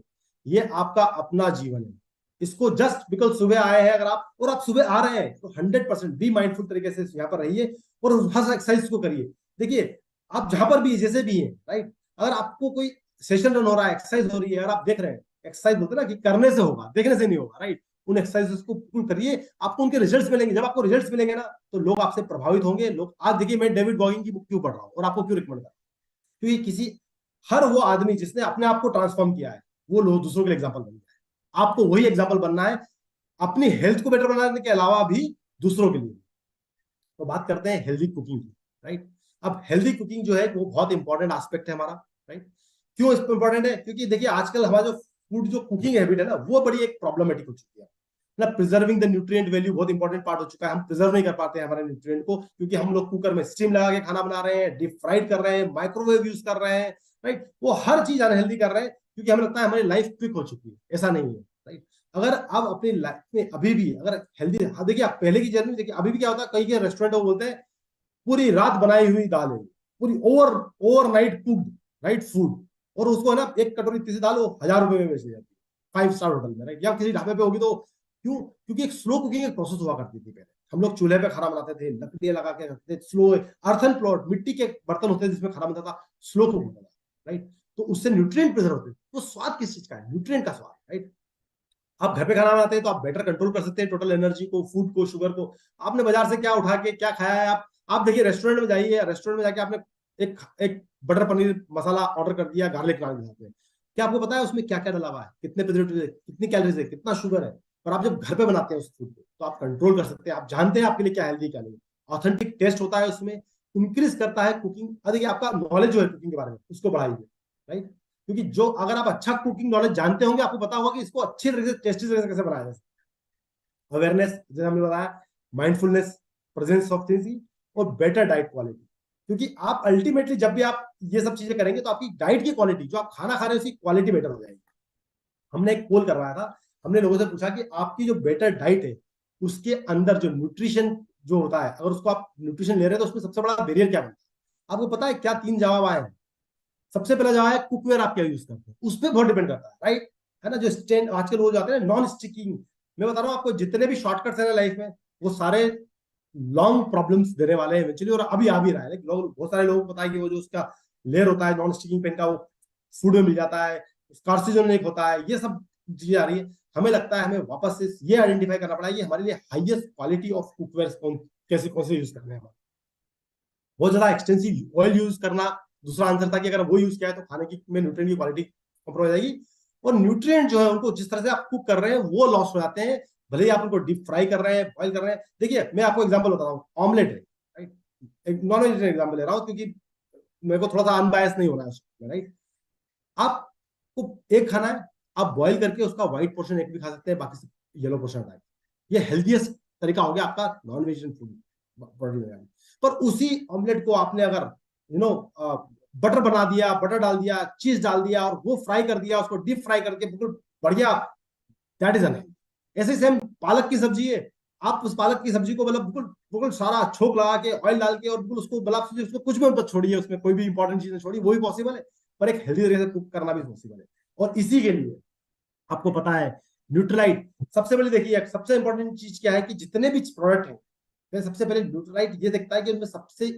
ये आपका अपना जीवन है। इसको जस्ट बिकॉज सुबह आए हैं अगर आप, और आप सुबह आ रहे हैं तो 100% बी माइंडफुल तरीके से यहाँ पर रहिए और हर एक्सरसाइज को करिए। देखिए आप जहां पर भी जैसे भी हैं, राइट, अगर आपको कोई सेशन रन हो रहा है, एक्सरसाइज हो रही है, अगर आप देख रहे हैं, एक्सरसाइज होता है ना कि करने से होगा, देखने से नहीं होगा, राइट, उन एक्सरसाइजेस को बिल्कुल करिए, आपको उनके रिजल्ट्स मिलेंगे। जब आपको रिजल्ट्स मिलेंगे ना तो लोग आपसे प्रभावित होंगे। लोग, आज देखिए मैं डेविड गॉगिन की बुक क्यों पढ़ रहा हूँ और आपको क्यों रिकमेंड कर रहा हूँ, क्योंकि किसी, हर वो आदमी जिसने अपने आप को ट्रांसफॉर्म किया है वो लोग दूसरों के लिए एग्जाम्पल बन गया है। आपको वही एग्जाम्पल बनना है, अपनी हेल्थ को बेटर बनाने के अलावा भी दूसरों के लिए। तो बात करते हैं हेल्दी कुकिंग की, राइट। अब हेल्दी कुकिंग जो है वो बहुत इंपॉर्टेंट एस्पेक्ट है हमारा, राइट। क्यों इंपॉर्टेंट है? क्योंकि देखिए आजकल हमारा जो फूड, जो कुकिंग हैबिट है ना, वो बड़ी एक प्रॉब्लमेटिक हो चुकी है ना। प्रिजर्विंग द न्यूट्रिएंट वैल्यू बहुत इंपॉर्टेंट पार्ट हो चुका है। हम प्रिजर्व नहीं कर पाते हैं हमारे न्यूट्रिएंट को, क्योंकि हम लोग कुकर में स्टीम लगा के खाना बना रहे हैं, डीप फ्राइड कर रहे हैं, माइक्रोवेव यूज कर रहे हैं, राइट। वो हर चीज अनहेल्दी कर रहे हैं, क्योंकि हमें लगता है हमारी लाइफ क्विक हो चुकी है। ऐसा नहीं है, राइट। अगर आप अपनी लाइफ में अभी भी अगर हेल्दी, देखिए आप पहले की जर्नी देखिए, अभी भी क्या होता है, कई के रेस्टोरेंट वो बोलते हैं पूरी रात बनाई हुई दाल है, पूरी ओवरनाइट कुक्ड, राइट, फूड, और उसको है ना एक कटोरी इतनी सी दाल वो 1000 रुपए में बेची जाती है 5 स्टार होटल में, राइट, या किसी ढाबे पे होगी तो। क्यों? क्योंकि एक स्लो कुकिंग एक प्रोसेस हुआ करती थी पहले। हम लोग चूल्हे पे खाना बनाते थे, लकड़ियां लगा के रखते थे, स्लो अर्थन प्लॉट, मिट्टी के बर्तन होते थे जिसमें खाना बनता था, स्लो कुक होता था, राइट। तो उससे न्यूट्रिएंट प्रिजर्व होते थे। तो स्वाद किस चीज का है? न्यूट्रिएंट का स्वाद, राइट। आप घर पे खाना बनाते हैं तो आप बेटर कंट्रोल कर सकते हैं टोटल एनर्जी को, फूड को, शुगर को। आपने बाजार से क्या उठा के क्या खाया है, आप देखिए रेस्टोरेंट में जाइए, रेस्टोरेंट में जाके आपने एक एक बटर पनीर मसाला ऑर्डर कर दिया गार्लिक नान के साथ में, क्या आपको पता है उसमें क्या क्या डला हुआ है, कितने प्रिजर्वेटिव है, कितनी कैलोरीज है, कितना शुगर है? पर आप जब घर पे बनाते हैं उस फूड को तो आप कंट्रोल कर सकते हैं, आप जानते हैं आपके लिए क्या हेल्दी क्या नहीं। ऑथेंटिक टेस्ट होता है उसमें, इंक्रीज करता है कुकिंग। देखिए आपका नॉलेज जो है कुकिंग के बारे में उसको बढ़ाइए, राइट। क्योंकि जो अगर आप अच्छा कुकिंग नॉलेज जानते होंगे, आपको पता होगा कि इसको अच्छी तरीके से, टेस्टी तरीके से कैसे बनाया जाए। अवेयरनेस, जैसे हमने बताया, माइंडफुलनेस, प्रेजेंस ऑफ थिंग्स और बेटर डाइट क्वालिटी। क्योंकि आप अल्टीमेटली जब भी आप ये सब चीजें करेंगे तो आपकी डाइट की क्वालिटी, जो आप खाना खा रहे हैं उसकी क्वालिटी बेटर हो जाएगी। हमने एक पोल करवाया था, हमने लोगों से पूछा कि आपकी जो बेटर डाइट है उसके अंदर जो न्यूट्रिशन जो होता है, अगर उसको आप न्यूट्रिशन ले रहे हैं तो उसमें सबसे बड़ा बैरियर क्या बनता है? आपको पता है क्या? 3 जवाब आए हैं। सबसे पहला जवाब है कुकवेयर आप क्या यूज करते हैं, उस पर बहुत डिपेंड करता है, राइट, है ना। जो स्टैंड आजकल वो जाते हैं नॉन स्टिकिंग, मैं बता रहा हूँ आपको, जितने भी शॉर्टकट्स है ना लाइफ में, वो सारे लॉन्ग प्रॉब्लम्स देने वाले हैं इवेंचुअली, और अभी आ भी रहा है। लोग, बहुत सारे लोगों को पता है कि वो जो उसका लेयर होता है नॉन स्टिकिंग पेन का, वो फूड में मिल जाता है, कार्सिनोजेनिक होता है, ये सब चीजें आ रही है। हमें लगता है हमें वापस से ये आइडेंटिफाई करना पड़ा, ये हमारे लिए हाईएस्ट क्वालिटी ऑफ कुकवेयर कौन से यूज करने हैं। बहुत ज्यादा एक्सटेंसिव ऑयल यूज करना दूसरा आंसर था, कि अगर वो यूज किया है तो खाने की में न्यूट्रिएंट की क्वालिटी कम्प्रोमाइज हो जाएगी, और न्यूट्रिएंट जो है उनको जिस तरह से आप कुक कर रहे हैं वो लॉस हो जाते हैं, भले ही आप उनको डीप फ्राई कर रहे हैं, बॉइल कर रहे हैं। देखिए मैं आपको एग्जांपल बता रहा हूँ, ऑमलेट है, राइट, एक नॉन वेजिटेरियन एग्जांपल ले रहा हूँ क्योंकि मेरे को थोड़ा सा अनबायस नहीं होना है उसमें, राइट। आपको एक खाना है, आप बॉइल करके उसका व्हाइट पोर्शन एक भी खा सकते हैं, बाकी सब येलो पोर्शन हटाए। ये हेल्थीएस्ट तरीका हो गया आपका नॉन वेजिटेरियन फूड बॉडी में। पर उसी ऑमलेट को आपने अगर बटर बना दिया, बटर डाल दिया, चीज डाल दिया और वो फ्राई कर दिया, उसको डीप फ्राई करके बिल्कुल बढ़िया, दैट इज अनहेल्दी। ऐसे सेम पालक की सब्जी है, आप उस पालक की सब्जी को मतलब बिल्कुल बिल्कुल सारा छोक लगा के ऑयल डाल के और बिल्कुल उसको मतलब उसको कुछ भी मत छोड़िए, उसमें कोई भी इंपॉर्टेंट चीज छोड़िए, वो भी पॉसिबल है, पर एक हेल्दी तरीके से कुक करना भी पॉसिबल है। और इसी के लिए आपको पता है न्यूट्रलाइट सबसे पहले, देखिए सबसे इंपॉर्टेंट चीज क्या है कि जितने भी प्रोडक्ट है, सबसे पहले न्यूट्रलाइट ये देखता है कि उनमें सबसे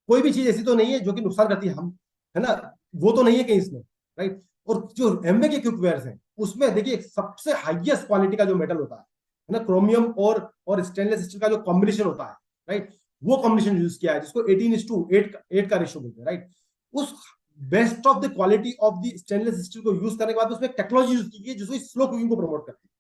कोई भी चीज ऐसी तो नहीं है जो कि नुकसान करती है, हम, है ना, वो तो नहीं है कहीं इसमें, राइट। और जो एमवे के कुकवेयर्स हैं उसमें देखिए सबसे हाईएस्ट क्वालिटी का जो मेटल होता है ना, क्रोमियम और स्टेनलेस स्टील का जो कॉम्बिनेशन होता है, राइट, वो कॉम्बिनेशन यूज किया है जिसको 18:8 का रेशियो बोलते हैं, राइट। उस best of the quality of the stainless steel को यूज करने के बाद उसमें टेक्नोलॉजी यूज की है जिसको स्लो कुकिंग को प्रमोट करती है।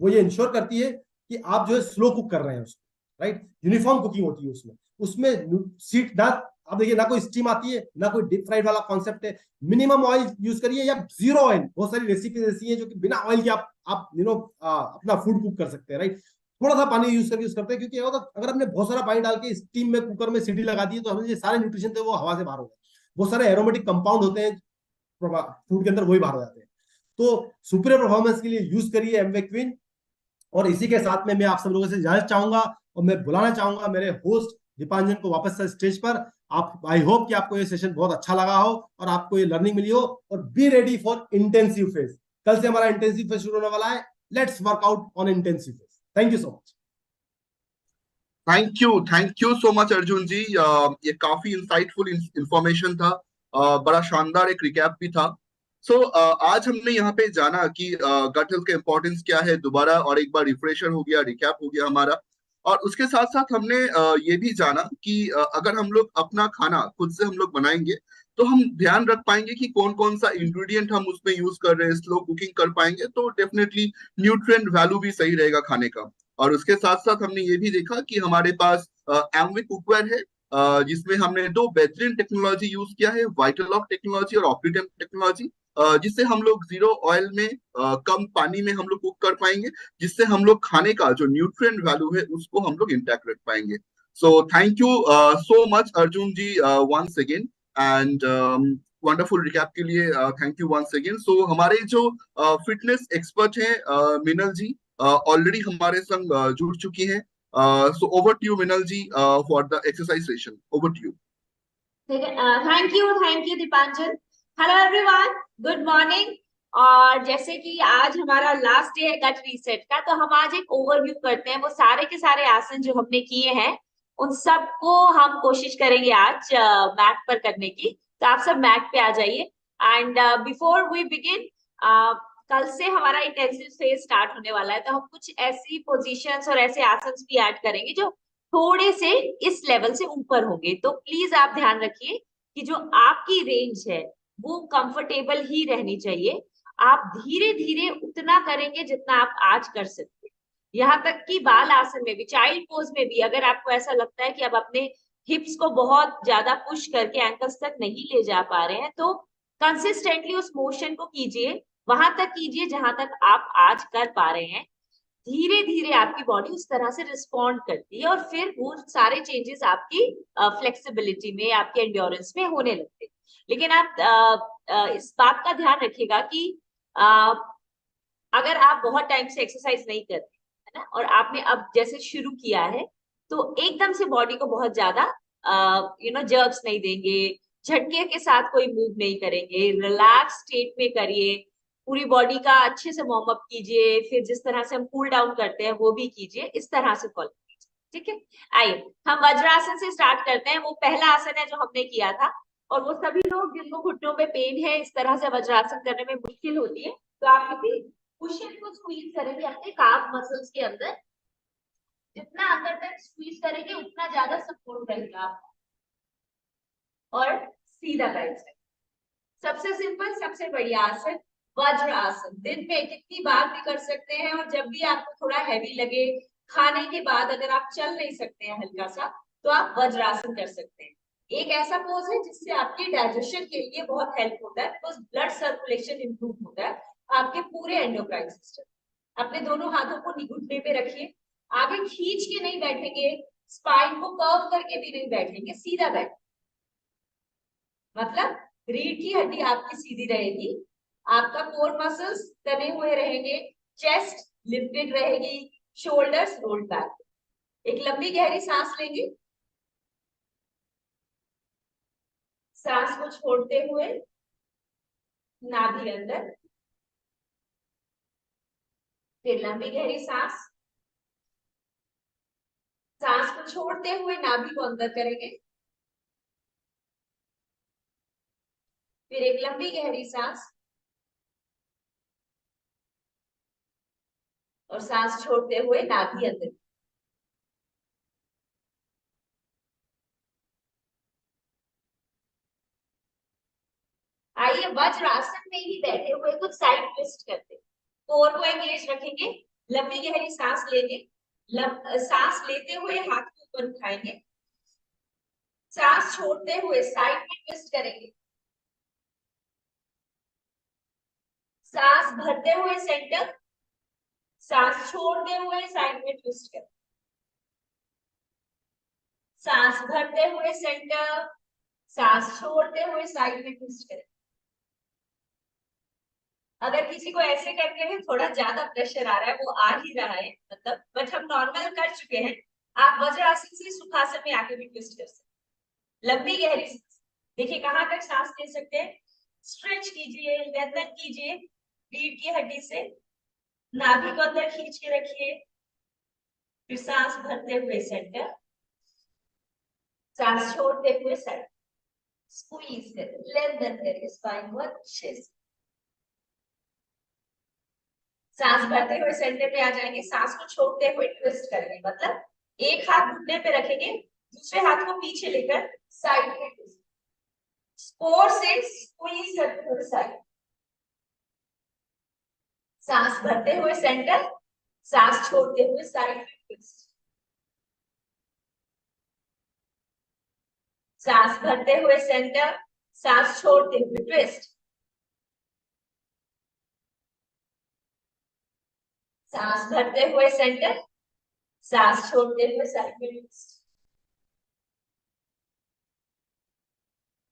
वो ये इंश्योर करती है कि आप जो है स्लो कुक कर रहे हैं उसको, राइट, यूनिफॉर्म कुकिंग होती है उसमें। उसमें सीट ना, आप देखिए ना कोई स्टीम आती है ना कोई डीप फ्राइड वाला कॉन्सेप्ट है। मिनिमम ऑयल यूज करिए या जीरो ऑयल, बहुत सारी रेसिपीज ऐसी हैं जो कि बिना ऑयल के आप अपना फूड कुक कर सकते हैं, राइट। थोड़ा सा पानी यूज करते हैं, क्योंकि अगर आपने बहुत सारा पानी डाल के स्टीम में कुकर में सीटी लगा दी तो हमें सारे न्यूट्रिशन थे वो हवा से बाहर हो गए। वो सारे एरोमेटिक कंपाउंड होते हैं फूड के अंदर, वही बाहर हो जाते हैं। तो सुपीरियर परफॉर्मेंस के लिए यूज करिए एमवे क्वीन। और इसी के साथ में मैं आप सब लोगों से इजाजत चाहूंगा, और मैं बुलाना चाहूंगा मेरे होस्ट दीपांजन को वापस से स्टेज पर। आप, आई होप कि आपको ये सेशन बहुत अच्छा लगा हो और आपको ये लर्निंग मिली हो। और be ready for intensive phase. कल से हमारा इंटेंसिव फेज शुरू होने वाला है। Let's work out on intensive phase. Thank you so much. Thank you so much Arjun ji. ये काफी इंसाइटफुल इंफॉर्मेशन था। बड़ा शानदार एक रिकैप भी था। आज हमने यहाँ पे जाना कि गट हेल्थ का इम्पोर्टेंस क्या है, दोबारा और एक बार रिफ्रेशर हो गया, रिकैप हो गया हमारा। और उसके साथ साथ हमने ये भी जाना कि अगर हम लोग अपना खाना खुद से हम लोग बनाएंगे तो हम ध्यान रख पाएंगे कि कौन कौन सा इंग्रेडिएंट हम उसमें यूज कर रहे हैं, स्लो कुकिंग कर पाएंगे तो डेफिनेटली न्यूट्रिएंट वैल्यू भी सही रहेगा खाने का। और उसके साथ साथ हमने ये भी देखा कि हमारे पास एमवे कुकवेयर है, जिसमें हमने दो बेहतरीन टेक्नोलॉजी यूज किया है, वाइटलॉक टेक्नोलॉजी और ऑप्टीटेम टेक्नोलॉजी, जिससे हम लोग जीरो ऑयल में कम पानी में हम लोग कुक कर पाएंगे, जिससे हम लोग खाने का जो न्यूट्रिएंट वैल्यू है उसको हम लोग इंटैक्ट रख पाएंगे। So thank you so much Arjun ji once again, and wonderful recap के लिए thank you once again. So हमारे जो फिटनेस एक्सपर्ट हैं मिनल जी ऑलरेडी हमारे संग जुड़ चुकी हैं। सो over to you Minal ji for the exercise session. Over to you. ठीक है, thank you Deepanjan. Hello everyone, good morning. और जैसे कि आज हमारा लास्ट डे है गट रीसेट का, तो हम आज एक ओवरव्यू करते हैं। वो सारे के सारे आसन जो हमने किए हैं उन सबको हम कोशिश करेंगे आज मैट पर करने की। तो आप सब मैट पे आ जाइए। एंड बिफोर वी बिगिन, कल से हमारा इंटेंसिव फेज स्टार्ट होने वाला है, तो हम कुछ ऐसी पोजीशंस और ऐसे आसन भी ऐड करेंगे जो थोड़े से इस लेवल से ऊपर होंगे। तो प्लीज आप ध्यान रखिए कि जो आपकी रेंज है वो कंफर्टेबल ही रहनी चाहिए। आप धीरे धीरे उतना करेंगे जितना आप आज कर सकते हैं। यहाँ तक कि बाल आसन में भी, चाइल्ड पोज में भी, अगर आपको ऐसा लगता है कि आप अपने हिप्स को बहुत ज्यादा पुश करके एंकल्स तक नहीं ले जा पा रहे हैं, तो कंसिस्टेंटली उस मोशन को कीजिए, वहां तक कीजिए जहां तक आप आज कर पा रहे हैं। धीरे धीरे आपकी बॉडी उस तरह से रिस्पॉन्ड करती है और फिर वो सारे चेंजेस आपकी फ्लेक्सिबिलिटी में, आपके एंड्योरेंस में होने लगते हैं। लेकिन आप इस बात का ध्यान रखिएगा कि अगर आप बहुत टाइम से एक्सरसाइज नहीं करते है ना, और आपने अब जैसे शुरू किया है, तो एकदम से बॉडी को बहुत ज्यादा जर्क्स नहीं देंगे, झटके के साथ कोई मूव नहीं करेंगे। रिलैक्स स्टेट में करिए, पूरी बॉडी का अच्छे से वार्म अप कीजिए, फिर जिस तरह से हम कूल डाउन करते हैं वो भी कीजिए, इस तरह से फॉलो कीजिए। ठीक है, आइए हम वज्रासन से स्टार्ट करते हैं। वो पहला आसन है जो हमने किया था, और वो सभी लोग जिनको घुटनों में पेन है, इस तरह से वज्रासन करने में मुश्किल होती है, तो आप किसी कुशन को स्क्वीज करेंगे अपने काफ मसल्स के अंदर। जितना अंदर तक स्क्वीज करेंगे उतना ज्यादा सपोर्ट रहेगा आपको। और सीधा बैठ जाए। सबसे सिंपल, सबसे बढ़िया आसन वज्र आसन। दिन में कितनी बार भी कर सकते हैं, और जब भी आपको थोड़ा हैवी लगे, खाने के बाद अगर आप चल नहीं सकते हैं हल्का सा, तो आप वज्रासन कर सकते हैं। एक ऐसा पोज है जिससे आपके डाइजेशन के लिए बहुत हेल्प होता है, बिकॉज ब्लड सर्कुलेशन इंप्रूव होता है आपके पूरे एंडोक्राइन सिस्टम। अपने दोनों हाथों को घुटने पे रखिए, आगे खींच के नहीं बैठेंगे, स्पाइन को कर्व करके भी नहीं बैठेंगे, सीधा बैठ, मतलब रीढ़ की हड्डी आपकी सीधी रहेगी, आपका कोर मसल्स तने हुए रहेंगे, चेस्ट लिफ्टेड रहेगी, शोल्डर्स रोल्ड बैक। एक लंबी गहरी सांस लेंगे, सांस को छोड़ते हुए नाभि अंदर, फिर लंबी गहरी सांस, सांस को छोड़ते हुए नाभि को अंदर करेंगे, फिर एक लंबी गहरी सांस, और सांस छोड़ते हुए नाभि अंदर। आइए वज्रासन में ही बैठे हुए कुछ साइड ट्विस्ट करते हैं। कोर को एंगेज रखेंगे, लंबी गहरी सांस लेंगे, सांस लेते हुए हाथ को ऊपर उठाएंगे, सांस छोड़ते हुए साइड में ट्विस्ट करेंगे, सांस भरते हुए सेंटर, सांस छोड़ते हुए साइड में ट्विस्ट करें, सांस भरते हुए सेंटर, सांस छोड़ते हुए साइड में ट्विस्ट करें। अगर किसी को ऐसे करके भी थोड़ा ज्यादा प्रेशर आ रहा है, वो आ ही रहा है मतलब, बट हम नॉर्मल कर चुके हैं, आप वज्रासन से सुखासन में आके भी ट्विस्ट कर सकते हैं। लंबी गहरी सांस, देखिए कहाँ तक सांस ले सकते हैं, स्ट्रेच कीजिए, लेंथन कीजिए रीढ़ की हड्डी से, नाभि को अंदर खींच के रखिए, फिर सांस भरते हुए सेंटर, सांस छोड़ते हुए साइड, स्क्वीज करें, लेंथन करें स्पाइन को अच्छे से, सांस भरते हुए सेंटर पे आ जाएंगे, सांस को छोड़ते हुए ट्विस्ट करेंगे, मतलब एक हाथ घुटने पे रखेंगे, दूसरे हाथ को पीछे लेकर साइड में ट्विस्ट, फोर से स्क्वीज करते हुए साइड, सांस भरते हुए सेंटर, सांस छोड़ते हुए साइड में ट्विस्ट, सांस भरते हुए सेंटर, सांस छोड़ते हुए ट्विस्ट, सांस भरते हुए सेंटर, सांस छोड़ते हुए साइड में ट्विस्ट।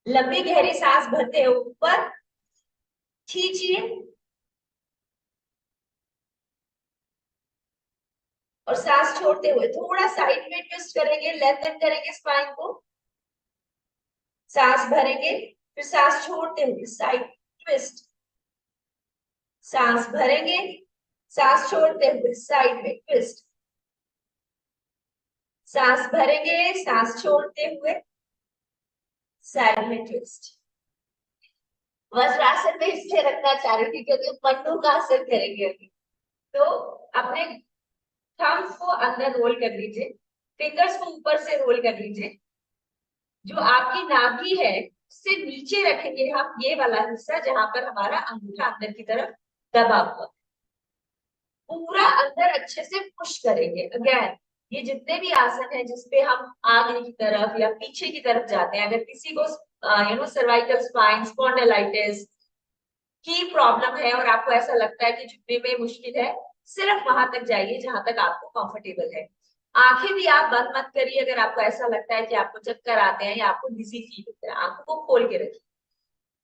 लंबी गहरी सांस भरते हुए ऊपर खींचिए और सांस छोड़ते हुए थोड़ा साइड में ट्विस्ट करेंगे, लेंथन करेंगे स्पाइन को, सांस भरेंगे, फिर सांस छोड़ते हुए साइड ट्विस्ट, सांस भरेंगे, सांस छोड़ते हुए साइड में ट्विस्ट, सांस भरेंगे, सांस छोड़ते हुए साइड में ट्विस्ट। वज्रासन में इसलिए रखना चाह रही थी क्योंकि पन्नों का आसन करेंगे अभी। तो अपने थम्स को अंदर रोल कर लीजिए, फिंगर्स को ऊपर से रोल कर लीजिए, जो आपकी नाभि है उससे नीचे रखेंगे हम ये वाला हिस्सा जहां पर हमारा अंगूठा अंदर की तरफ दबा हुआ, पूरा अंदर अच्छे से पुश करेंगे। अगेन ये जितने भी आसन है जिसपे हम आगे की तरफ या पीछे की तरफ जाते हैं, अगर किसी को सर्वाइकल स्पाइन, स्पॉन्डिलाइटिस की प्रॉब्लम है और आपको ऐसा लगता है कि झुकने में मुश्किल है, सिर्फ वहां तक जाइए जहां तक आपको कंफर्टेबल है। आंखें भी आप बंद मत करिए अगर आपको ऐसा लगता है कि आपको चक्कर आते हैं या आपको डिजी फील होता है, आंखों को खोल के रखिए।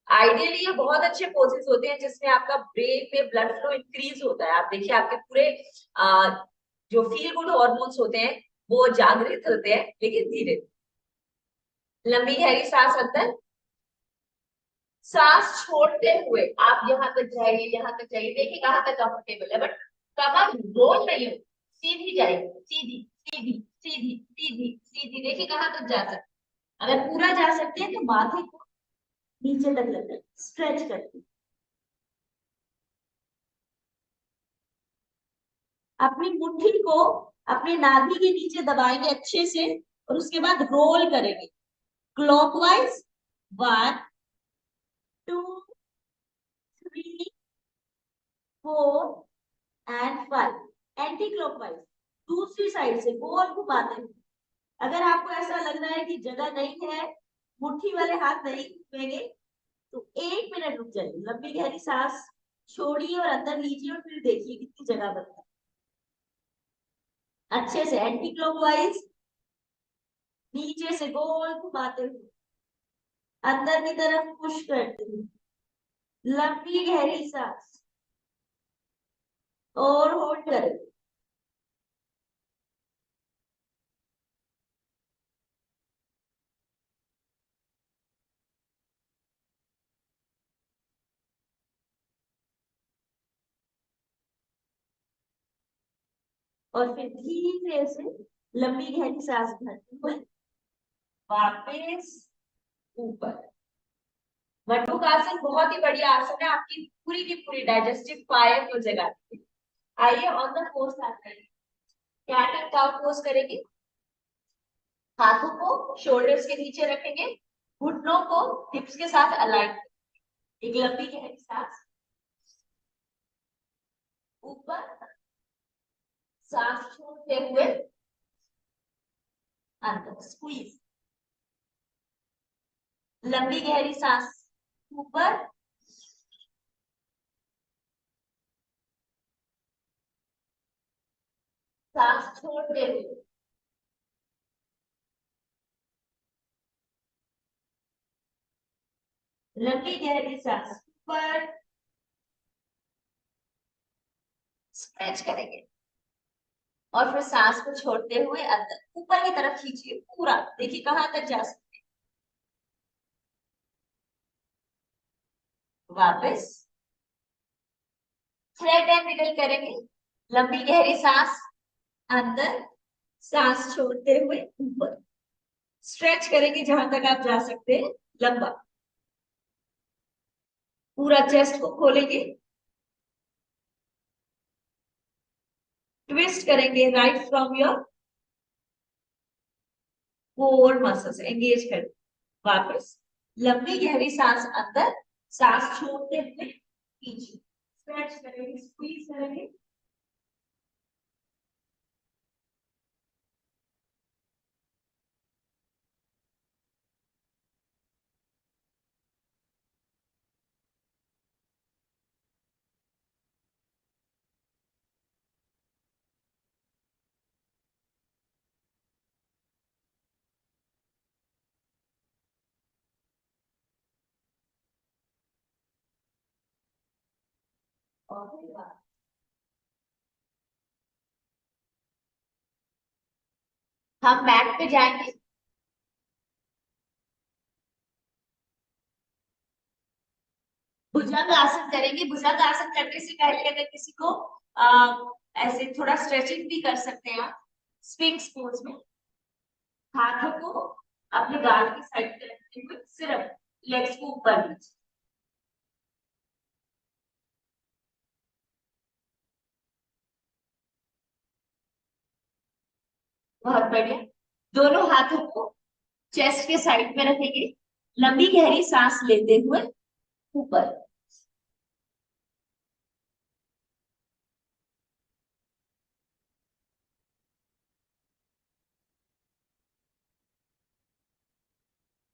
आइडियली ये बहुत अच्छे पोजेस होते हैं जिसमें आपका ब्रेन में ब्लड फ्लो इंक्रीज होता है। आप देखिए आपके पूरे जो फील गुड हॉर्मोन्स होते हैं वो जागृत होते हैं, लेकिन धीरे। लंबी गहरी सांस अंदर, सांस छोड़ते हुए आप यहाँ तक जाइए, यहाँ तक जाइए, देखिए कहाँ तक कंफर्टेबल है, बट कमर रोल नहीं हो, सीधी जाइए, सीधी सीधी सीधी सीधी सीधी, देखिए कहाँ तक जा सकते। अगर पूरा जा सकते हैं तो माथे को नीचे तक लेकर स्ट्रेच करते, अपनी मुट्ठी को अपने नाभि के नीचे दबाएंगे अच्छे से और उसके बाद रोल करेंगे क्लॉकवाइज, 1 2 3 4 एंड 5, एंटी क्लॉकवाइज दूसरी साइड से गोल घुमाते हुए। अगर आपको ऐसा लग रहा है कि जगह नहीं है, मुट्ठी वाले हाथ नहीं घूमेंगे, तो 1 मिनट रुक जाइए, लंबी गहरी सांस छोड़िए और अंदर लीजिए और फिर देखिए कितनी जगह बनता है। अच्छे से एंटी क्लॉकवाइज नीचे से गोल घुमाते हुए अंदर की तरफ पुश करते हुए लंबी गहरी सांस और होल्ड करें। और फिर धीरे से लंबी गहरी सांस भरते हुए वापस ऊपर। वटुकासन बहुत ही बढ़िया आसन है, आपकी पूरी की पूरी डाइजेस्टिव फायर को जगाती है। आइए ऑन द पोज करेंगे, कैट एंड काउ पोज करेंगे, हाथों को शोल्डर्स के नीचे रखेंगे, घुटनों को हिप्स के साथ अलाइन, एक लंबी गहरी सांस ऊपर, सांस छोड़ते हुए अंदर स्क्वीज, लंबी गहरी सांस ऊपर, सांस छोड़ते हुए लंबी गहरी सांस ऊपर, स्ट्रेच करेंगे और फिर सांस को छोड़ते हुए अंदर ऊपर की तरफ खींचिए पूरा। देखिए कहां तक जा सकते हैं। वापस थ्रेड एंड निडल करेंगे। लंबी गहरी सांस अंदर, सांस छोड़ते हुए ऊपर, स्ट्रेच करेंगे जहां तक आप जा सकते हैं, लंबा। पूरा चेस्ट को खोलेंगे, ट्विस्ट करेंगे right from your core muscles, engage कर। वापस लंबी गहरी सांस अंदर, सांस छोड़ते हुए पीछे, स्ट्रेच करेंगे, स्क्वीज करेंगे। और फिर वापस। हम मैट पे जाएंगे, भुजंग आसन करेंगे। भुजंग आसन करने से पहले अगर किसी को ऐसे थोड़ा स्ट्रेचिंग भी कर सकते हैं आप। स्विंग्स पोज में हाथों को अपने गाल की साइड पे रखते हुए सिर्फ लेग्स को ऊपर नीचे। बहुत बढ़िया। दोनों हाथों को चेस्ट के साइड में रखेंगे, लंबी गहरी सांस लेते हुए ऊपर।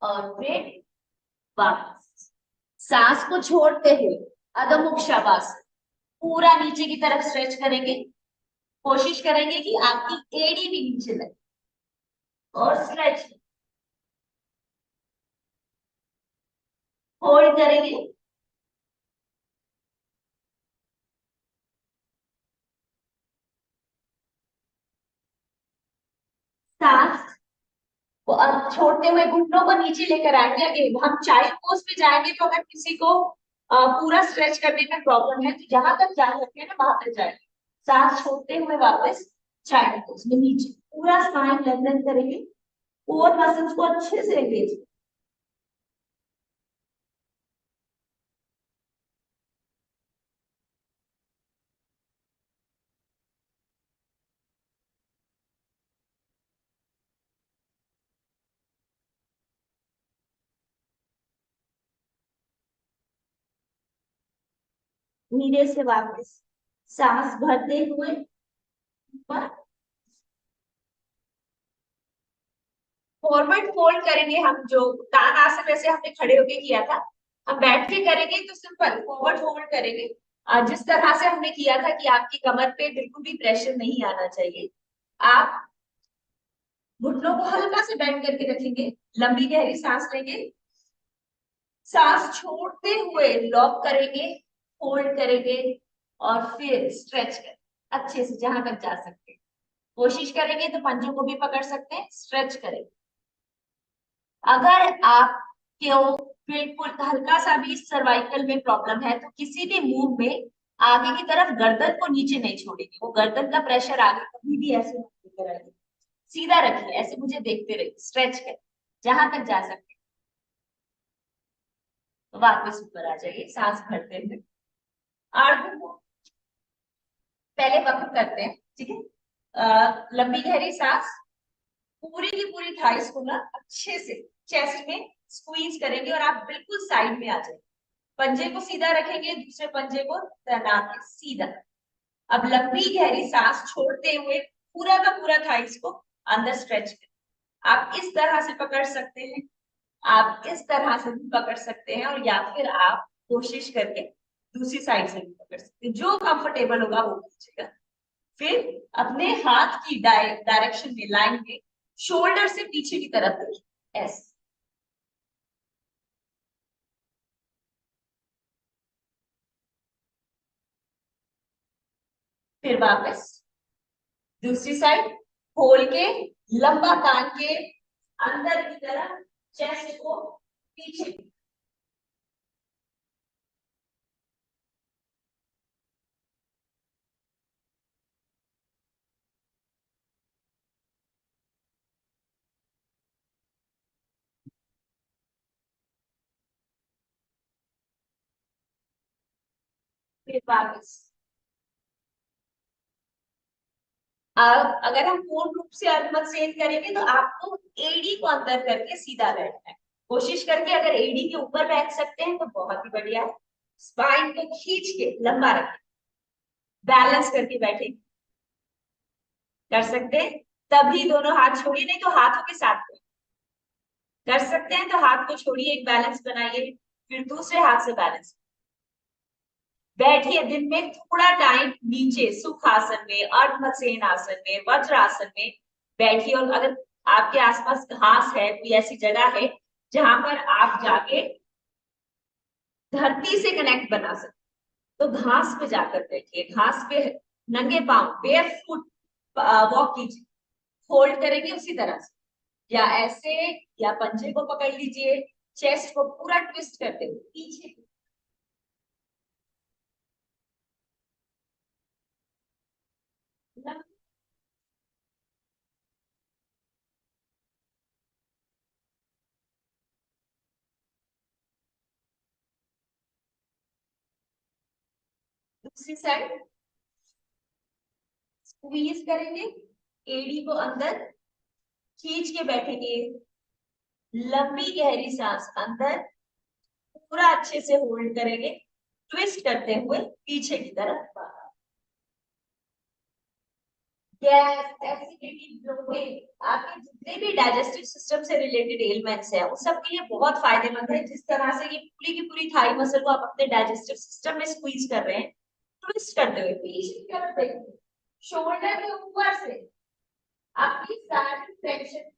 और फिर वापस सांस को छोड़ते हुए अधो मुख शवासन, पूरा नीचे की तरफ स्ट्रेच करेंगे। कोशिश करेंगे कि आपकी एड़ी भी नीचे लगे और स्ट्रेच होल्ड करेंगे। सांस को अब छोड़ते हुए घुटनों को नीचे लेकर आएंगे। अगेन हम चाइल्ड पोज पे जाएंगे, तो अगर किसी को पूरा स्ट्रेच करने में प्रॉब्लम है तो जहां तक जा सकते हैं ना वहां तक जाएंगे। सांस छोड़ते हुए वापस चाइल्ड पोज में नीचे, पूरा स्पाइन लेंथन करेंगे, कोर मसल्स को अच्छे से एंगेज। धीरे से वापस सांस भरते हुए ऊपर, फॉरवर्ड फोल्ड करेंगे। हम जो तान आसन वैसे हमने खड़े होके किया था, हम बैठ के करेंगे तो सिंपल फॉरवर्ड फोल्ड करेंगे। जिस तरह से हमने किया था कि आपकी कमर पे बिल्कुल भी प्रेशर नहीं आना चाहिए। आप घुटनों को हल्का से बेंड करके रखेंगे, लंबी गहरी सांस लेंगे, सांस छोड़ते हुए लॉक करेंगे, होल्ड करेंगे और फिर स्ट्रेच करें अच्छे से जहां तक जा सकते हैं। कोशिश करेंगे तो पंजों को भी पकड़ सकते हैं, स्ट्रेच करेंगे। अगर आप क्यों बिल्कुल हल्का सा भी सर्वाइकल में प्रॉब्लम है तो किसी भी मूव में आगे की तरफ गर्दन को नीचे नहीं छोड़ेंगे। वो गर्दन का प्रेशर आगे कभी भी ऐसे मत कराइए, सीधा रखिए, ऐसे मुझे देखते रहिए, स्ट्रेच करें जहां तक जा सकते हैं। वापस ऊपर आ जाइए सांस भरते हुए। आड़ू को पहले वक्त करते हैं, ठीक है। लंबी गहरी सांस, पूरी की पूरी थाइस को ना अच्छे से चेस्ट में स्क्वीज करेंगे और आप बिल्कुल साइड में आ जाएंगे। पंजे को सीधा रखेंगे, दूसरे पंजे को तना के सीधा। अब लंबी गहरी सांस छोड़ते हुए पूरा का पूरा थाइस को अंदर स्ट्रेच करें। आप इस तरह से पकड़ सकते हैं, आप इस तरह से भी पकड़ सकते हैं, और या फिर आप कोशिश करके दूसरी साइड से भी पकड़ सकते हैं, जो कंफर्टेबल होगा वो कीजिएगा। फिर अपने हाथ की डायरेक्शन में, लाइन में, शोल्डर से पीछे की तरफ देखिए, ऐसे। फिर वापस दूसरी साइड खोल के लंबा कान के अंदर की तरफ चेस्ट को पीछे। फिर वापस अब अगर हम पूर्ण रूप से अर्धमत्सेन करेंगे तो आपको एडी को अंदर करके सीधा बैठना है। कोशिश करके अगर एडी के ऊपर बैठ सकते हैं तो बहुत ही बढ़िया है। स्पाइन को खींच के लंबा रखें, बैलेंस करके बैठे। कर सकते हैं तभी दोनों हाथ छोड़िए, नहीं तो हाथों के साथ कर सकते हैं तो हाथ को छोड़िए, एक बैलेंस बनाइए, फिर दूसरे हाथ से बैलेंस बैठिए। दिन में थोड़ा टाइम नीचे सुखासन में, अर्धमत्सेन आसन में, वज्रासन में बैठिए। और अगर आपके आसपास घास है, कोई ऐसी जगह है जहां पर आप जाके धरती से कनेक्ट बना सकते, तो घास पे जाकर बैठिए। घास पे नंगे पांव बेयर फुट वॉक कीजिए। होल्ड करेंगे उसी तरह से, या ऐसे, या पंजे को पकड़ लीजिए, चेस्ट को पूरा ट्विस्ट करते हुए पीछे। दूसरी साइड स्क्वीज करेंगे, एड़ी को अंदर खींच के बैठेंगे। लंबी गहरी सांस अंदर, पूरा अच्छे से होल्ड करेंगे, ट्विस्ट करते हुए पीछे की तरफ बाहर। गैस, एसिडिटी, ब्लोटिंग, आपके जितने भी डाइजेस्टिव सिस्टम से रिलेटेड एलिमेंट्स है उन सब के लिए बहुत फायदेमंद है। जिस तरह से ये पूरी की पूरी थाई मसल को आप अपने डाइजेस्टिव सिस्टम में स्क्वीज कर रहे हैं, ट्विस्ट करते हुए पीछे की तरफ देखिए। शोल्डर के ऊपर से आपकी सारी टेंशन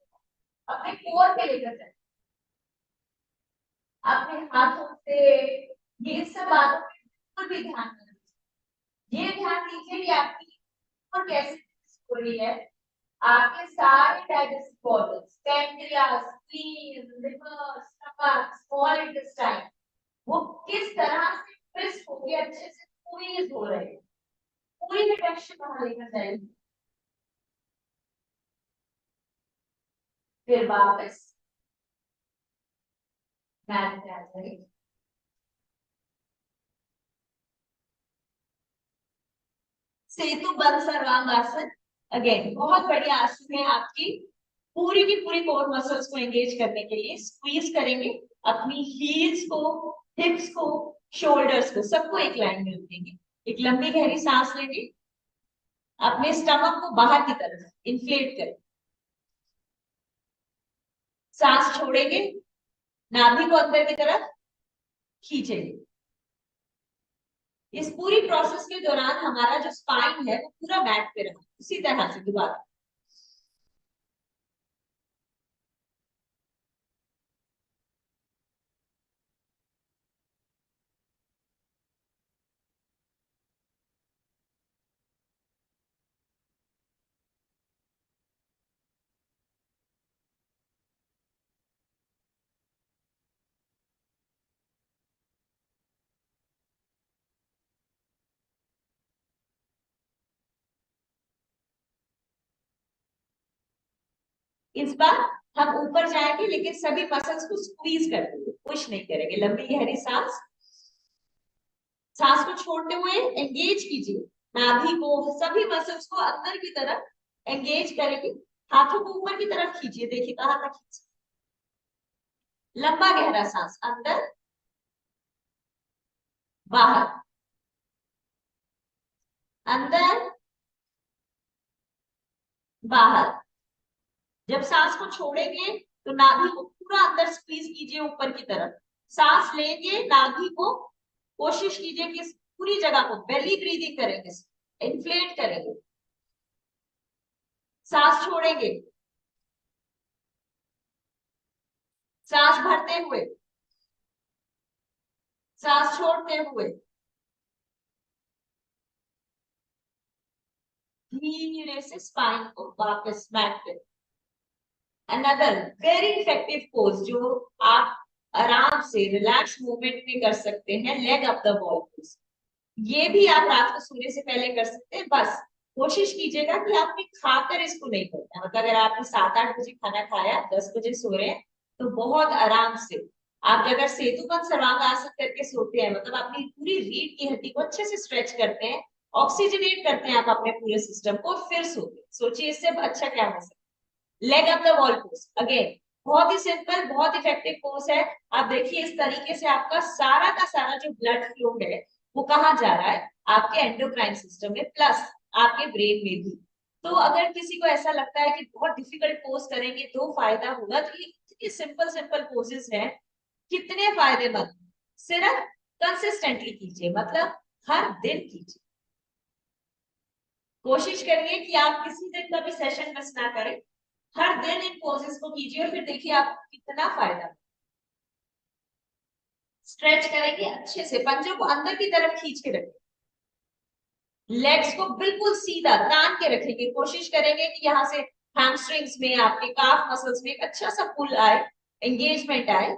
अपने कोर पे लेकर जाए, अपने हाथों से। ये सब बातों पर भी ध्यान दीजिए। ये ध्यान दीजिए कि आपकी कोर कैसे हो रही है। आपके सारे digestive organs, pancreas, spleen, liver, stomach, small intestine, वो किस तरह से ट्विस्ट होके अच्छे से स्क्वीज हो रहे हैं। पूरी टेंशन वहां लेकर जाएगी। फिर वापस मैट पे आ जाएगी। सेतु बंद सर्वांगासन, अगेन बहुत बढ़िया आसन है आपकी पूरी की पूरी कोर मसल्स को एंगेज करने के लिए। स्क्वीज करेंगे अपनी हील्स को, हिप्स को, शोल्डर्स को, सबको एक लाइन में रखेंगे। एक लंबी गहरी सांस लेंगे, अपने स्टमक को बाहर की तरफ इन्फ्लेट करें। सांस छोड़ेंगे, नाभि को अंदर की तरफ खींचेंगे। इस पूरी प्रोसेस के दौरान हमारा जो स्पाइन है वो पूरा मैट पे रहा। उसी तरह से दोबारा इस बार हम ऊपर जाएंगे लेकिन सभी मसल्स को स्क्वीज करते हुए, पुश नहीं करेंगे। लंबी गहरी सांस, सांस को छोड़ते हुए एंगेज कीजिए नाभि को, सभी मसल्स को अंदर की तरफ एंगेज करेंगे। हाथों को ऊपर की तरफ खींचिए, देखिए कहां तक खींचे। लंबा गहरा सांस अंदर बाहर, अंदर बाहर। जब सांस को छोड़ेंगे तो नाभि को पूरा अंदर स्क्वीज कीजिए ऊपर की तरफ। सांस लेंगे, नाभि को कोशिश कीजिए कि पूरी जगह को बेली ब्रीदिंग करेंगे, इन्फ्लेट करेंगे। सांस छोड़ेंगे, सांस भरते हुए, सांस छोड़ते हुए। धीरे से स्पाइन को वापस मैट पे। अनदर वेरी इफेक्टिव पोज जो आप आराम से रिलैक्स मूवमेंट में कर सकते हैं, leg up the wall pose. ये भी आप रात को सोने से पहले कर सकते हैं। बस कोशिश कीजिएगा कि आपने खाकर इसको नहीं करना। मतलब अगर आपने 7-8 बजे खाना खाया, 10 बजे सो रहे हैं, तो बहुत आराम से आप अगर सेतुबंध सर्वांगासन करके सोते हैं, मतलब अपनी पूरी रीढ़ की हड्डी को अच्छे से स्ट्रेच करते हैं, ऑक्सीजनेट करते हैं आप अपने पूरे सिस्टम को, फिर सोते हैं। सोचिए इससे अच्छा क्या हो सकता है। Leg up the wall pose again बहुत ही सिंपल, बहुत इफेक्टिव पोज है। आप देखिए इस तरीके से आपका सारा का सारा जो ब्लड फ्लो है वो कहाँ जा रहा है, आपके एंडोक्राइन सिस्टम में, प्लस आपके ब्रेन में भी। तो अगर किसी को ऐसा लगता है कि बहुत डिफिकल्ट पोज करेंगे तो फायदा होगा, तो ये इतनी सिंपल सिंपल पोजेस हैं, कितने फायदेमंद। सिर्फ कंसिस्टेंटली कीजिए, मतलब हर दिन कीजिए। कोशिश करिए कि आप किसी दिन का भी सेशन मिस ना करें, हर दिन इन पोजेस को कीजिए और फिर देखिए आपको कितना फायदा। स्ट्रेच करेंगे अच्छे से, पंजों को अंदर की तरफ खींच के रखें, लेग्स को बिल्कुल सीधा तान के रखेंगे। कोशिश करेंगे कि यहाँ से हैमस्ट्रिंग्स में, आपके काफ मसल्स में एक अच्छा सा पुल आए, एंगेजमेंट आए।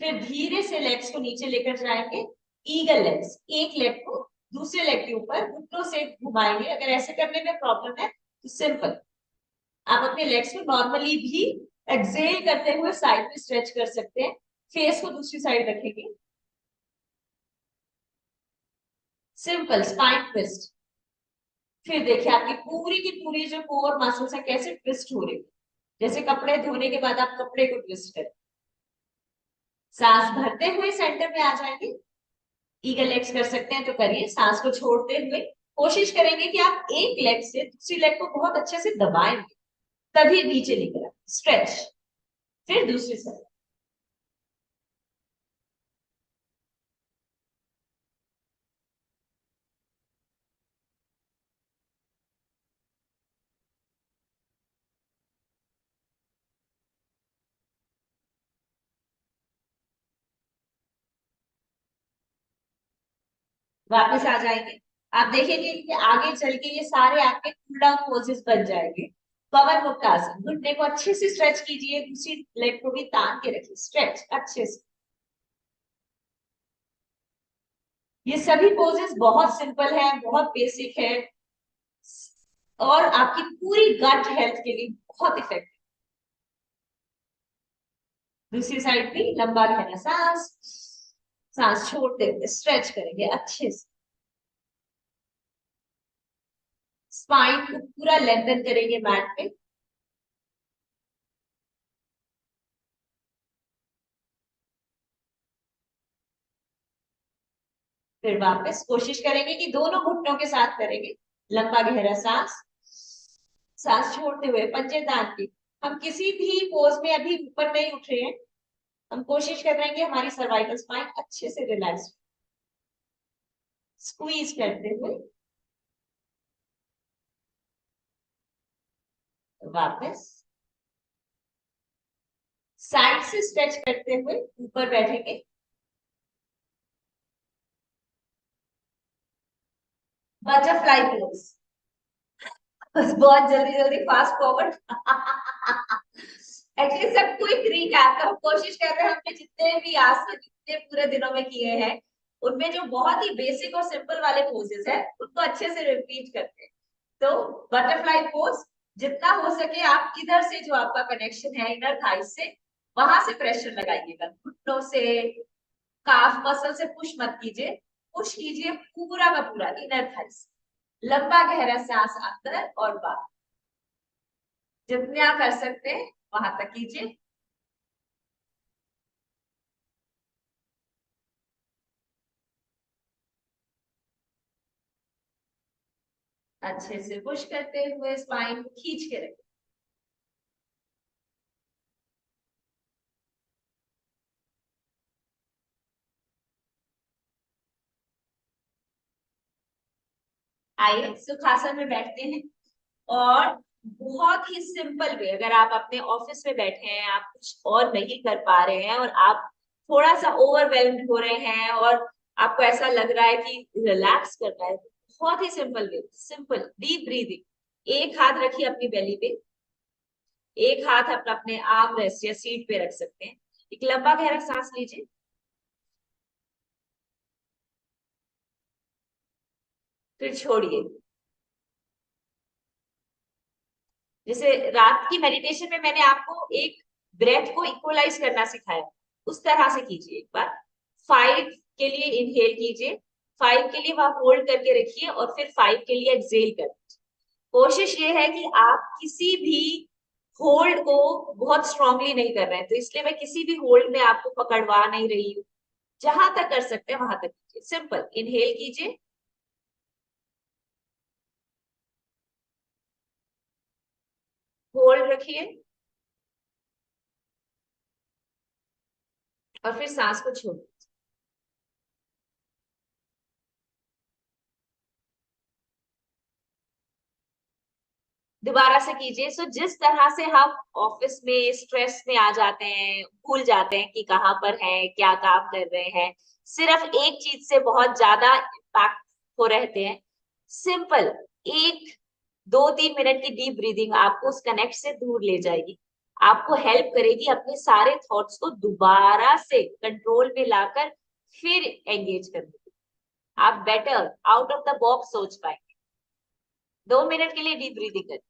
फिर धीरे से लेग्स को नीचे लेकर जाएंगे, ईगल लेग्स। एक लेग को दूसरे लेग के ऊपर घुटनों से घुमाएंगे। अगर ऐसे करने में प्रॉब्लम है तो सिंपल आप अपने लेग्स को नॉर्मली भी एक्सेल करते हुए साइड में स्ट्रेच कर सकते हैं। फेस को दूसरी साइड रखेंगे, सिंपल स्पाइन ट्विस्ट। फिर देखिए आपकी पूरी की पूरी जो कोर मसल्स है कैसे ट्विस्ट हो रही है, जैसे कपड़े धोने के बाद आप कपड़े को ट्विस्ट करें। सांस भरते हुए सेंटर में आ जाएंगे, ईगल लेग्स कर सकते हैं तो करिए। सांस को छोड़ते हुए कोशिश करेंगे कि आप एक लेग से दूसरी लेग को बहुत अच्छे से दबाएंगे, तभी नीचे लेकर आए, स्ट्रेच। फिर दूसरी साइड, वापस आ जाएंगे। आप देखेंगे कि आगे चल के ये सारे आपके कूल डाउन पोजेस बन जाएंगे। पवन मुक्तासन, घुटने को अच्छे से स्ट्रेच कीजिए, दूसरी लेग को भी तान के रखिए, स्ट्रेच अच्छे से। ये सभी पोजेस बहुत सिंपल है, बहुत बेसिक है और आपकी पूरी गट हेल्थ के लिए बहुत इफेक्टिव। दूसरी साइड भी लंबा गहरा सांस, सांस छोड़ते हुए स्ट्रेच करेंगे अच्छे से। स्पाइन को पूरा लेंथन करेंगे मैट पे। फिर वापस कोशिश करेंगे कि दोनों घुटनों के साथ करेंगे, लंबा गहरा सांस, सांस छोड़ते हुए पंजे तान के। हम किसी भी पोज में अभी ऊपर नहीं उठ रहे हैं, हम कोशिश कर रहे हैं कि हमारी सर्वाइकल स्पाइन अच्छे से रिलैक्स, स्क्वीज करते हुए वापस। साइड से स्ट्रेच करते हुए ऊपर बैठेंगे, बटरफ्लाई पोज। बस बहुत जल्दी जल्दी फास्ट फॉरवर्ड। एक्चुअली सब क्विक रिकैप, तो हम कोशिश कर रहे हैं हमने जितने भी आज से जितने पूरे दिनों में किए हैं उनमें जो बहुत ही बेसिक और सिंपल वाले पोजेस है उनको अच्छे से रिपीट करते हैं। तो बटरफ्लाई पोज, जितना हो सके आप इधर से जो आपका कनेक्शन है इनर थाइस से, वहां से प्रेशर लगाइएगा, घुटनों से, काफ मसल से पुश मत कीजिए, पुश कीजिए पूरा का पूरा इनर थाइस। लंबा गहरा सांस अंदर और बाहर, जितना कर सकते हैं वहां तक कीजिए। अच्छे से पुश करते हुए स्पाइन को खींच के रखें। आइए सुखासन में बैठते हैं और बहुत ही सिंपल वे, अगर आप अपने ऑफिस में बैठे हैं, आप कुछ और नहीं कर पा रहे हैं और आप थोड़ा सा ओवरवेल्म्ड हो रहे हैं और आपको ऐसा लग रहा है कि रिलैक्स करना है, बहुत ही simple way, simple deep breathing. एक हाथ रखिए अपनी बेली पे, एक हाथ अपना अपने आर्म रेस्ट या सीट पे रख सकते हैं। एक लंबा गहरा सांस लीजिए, फिर छोड़िए। जैसे रात की मेडिटेशन में मैंने आपको एक ब्रेथ को इक्वलाइज करना सिखाया, उस तरह से कीजिए एक बार। 5 के लिए इनहेल कीजिए, 5 के लिए वहां होल्ड करके रखिए और फिर 5 के लिए एक्सेल कर दीजिए। कोशिश ये है कि आप किसी भी होल्ड को बहुत स्ट्रांगली नहीं कर रहे हैं, तो इसलिए मैं किसी भी होल्ड में आपको पकड़वा नहीं रही हूँ। जहां तक कर सकते हैं वहां तक कीजिए। सिंपल इनहेल कीजिए, होल्ड रखिए और फिर सांस को छोड़िए। दोबारा से कीजिए। सो जिस तरह से हम ऑफिस में स्ट्रेस में आ जाते हैं, भूल जाते हैं कि कहाँ पर हैं, क्या काम कर रहे हैं, सिर्फ एक चीज से बहुत ज्यादा इम्पैक्ट हो रहते हैं। सिंपल 1 2 3 मिनट की डीप ब्रीदिंग आपको उस कनेक्ट से दूर ले जाएगी, आपको हेल्प करेगी अपने सारे थॉट्स को दोबारा से कंट्रोल में लाकर फिर एंगेज करने की। आप better out of the box सोच पाएंगे। 2 मिनट के लिए डीप ब्रीदिंग करें।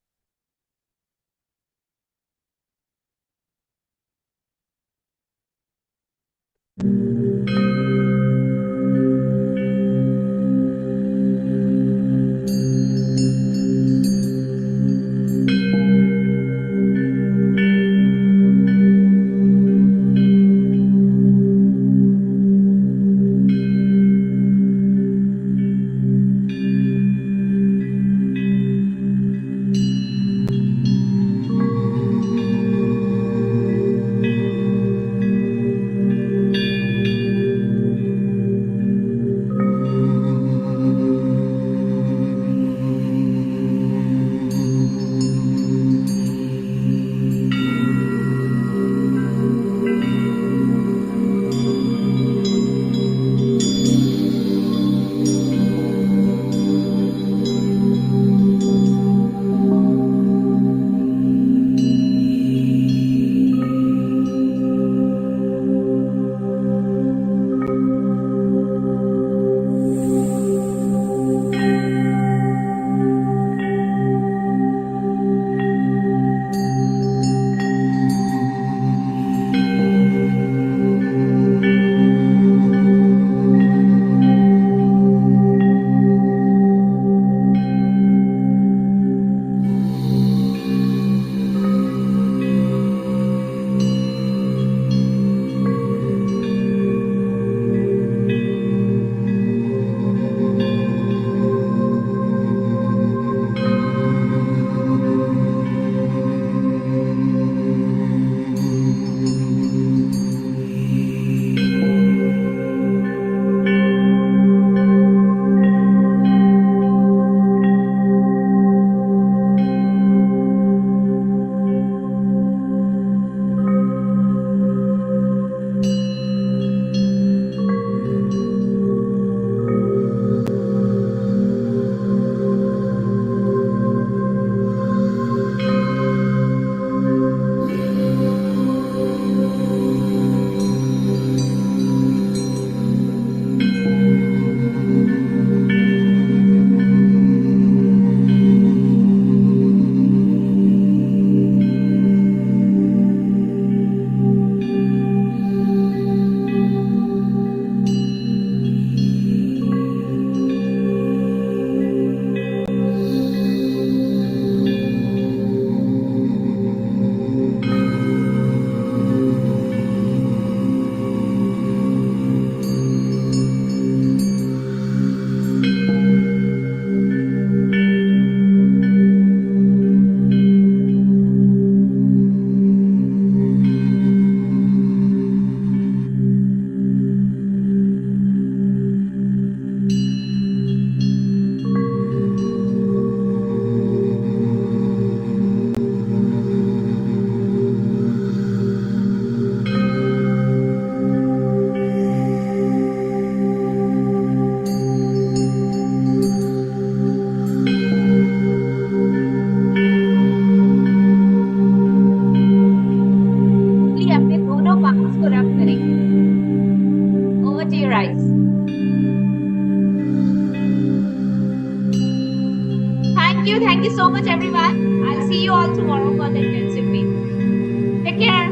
so much, everyone. I'll see you all tomorrow for the intensive meeting. Take care.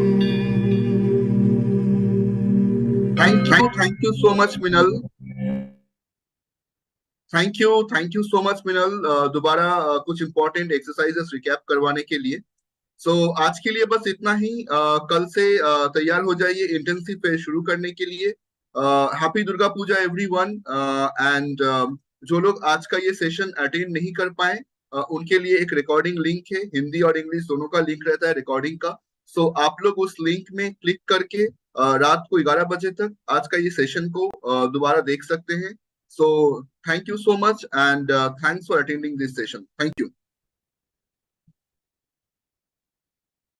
Thank you so much, Minal. Thank you so much मिनल, दोबारा कुछ इंपॉर्टेंट एक्सरसाइजेस रिकैप करवाने के लिए। सो आज के लिए बस इतना ही। कल से तैयार हो जाइए इंटेंसिव फेज शुरू करने के लिए। Happy Durga Puja everyone. And जो लोग आज का ये सेशन अटेंड नहीं कर पाए, उनके लिए एक रिकॉर्डिंग लिंक है, हिंदी और इंग्लिश दोनों का लिंक रहता है रिकॉर्डिंग का। सो आप लोग उस लिंक में क्लिक करके रात को 11 बजे तक आज का ये सेशन को दोबारा देख सकते हैं। So thank you so much, and thanks for attending this session. Thank you.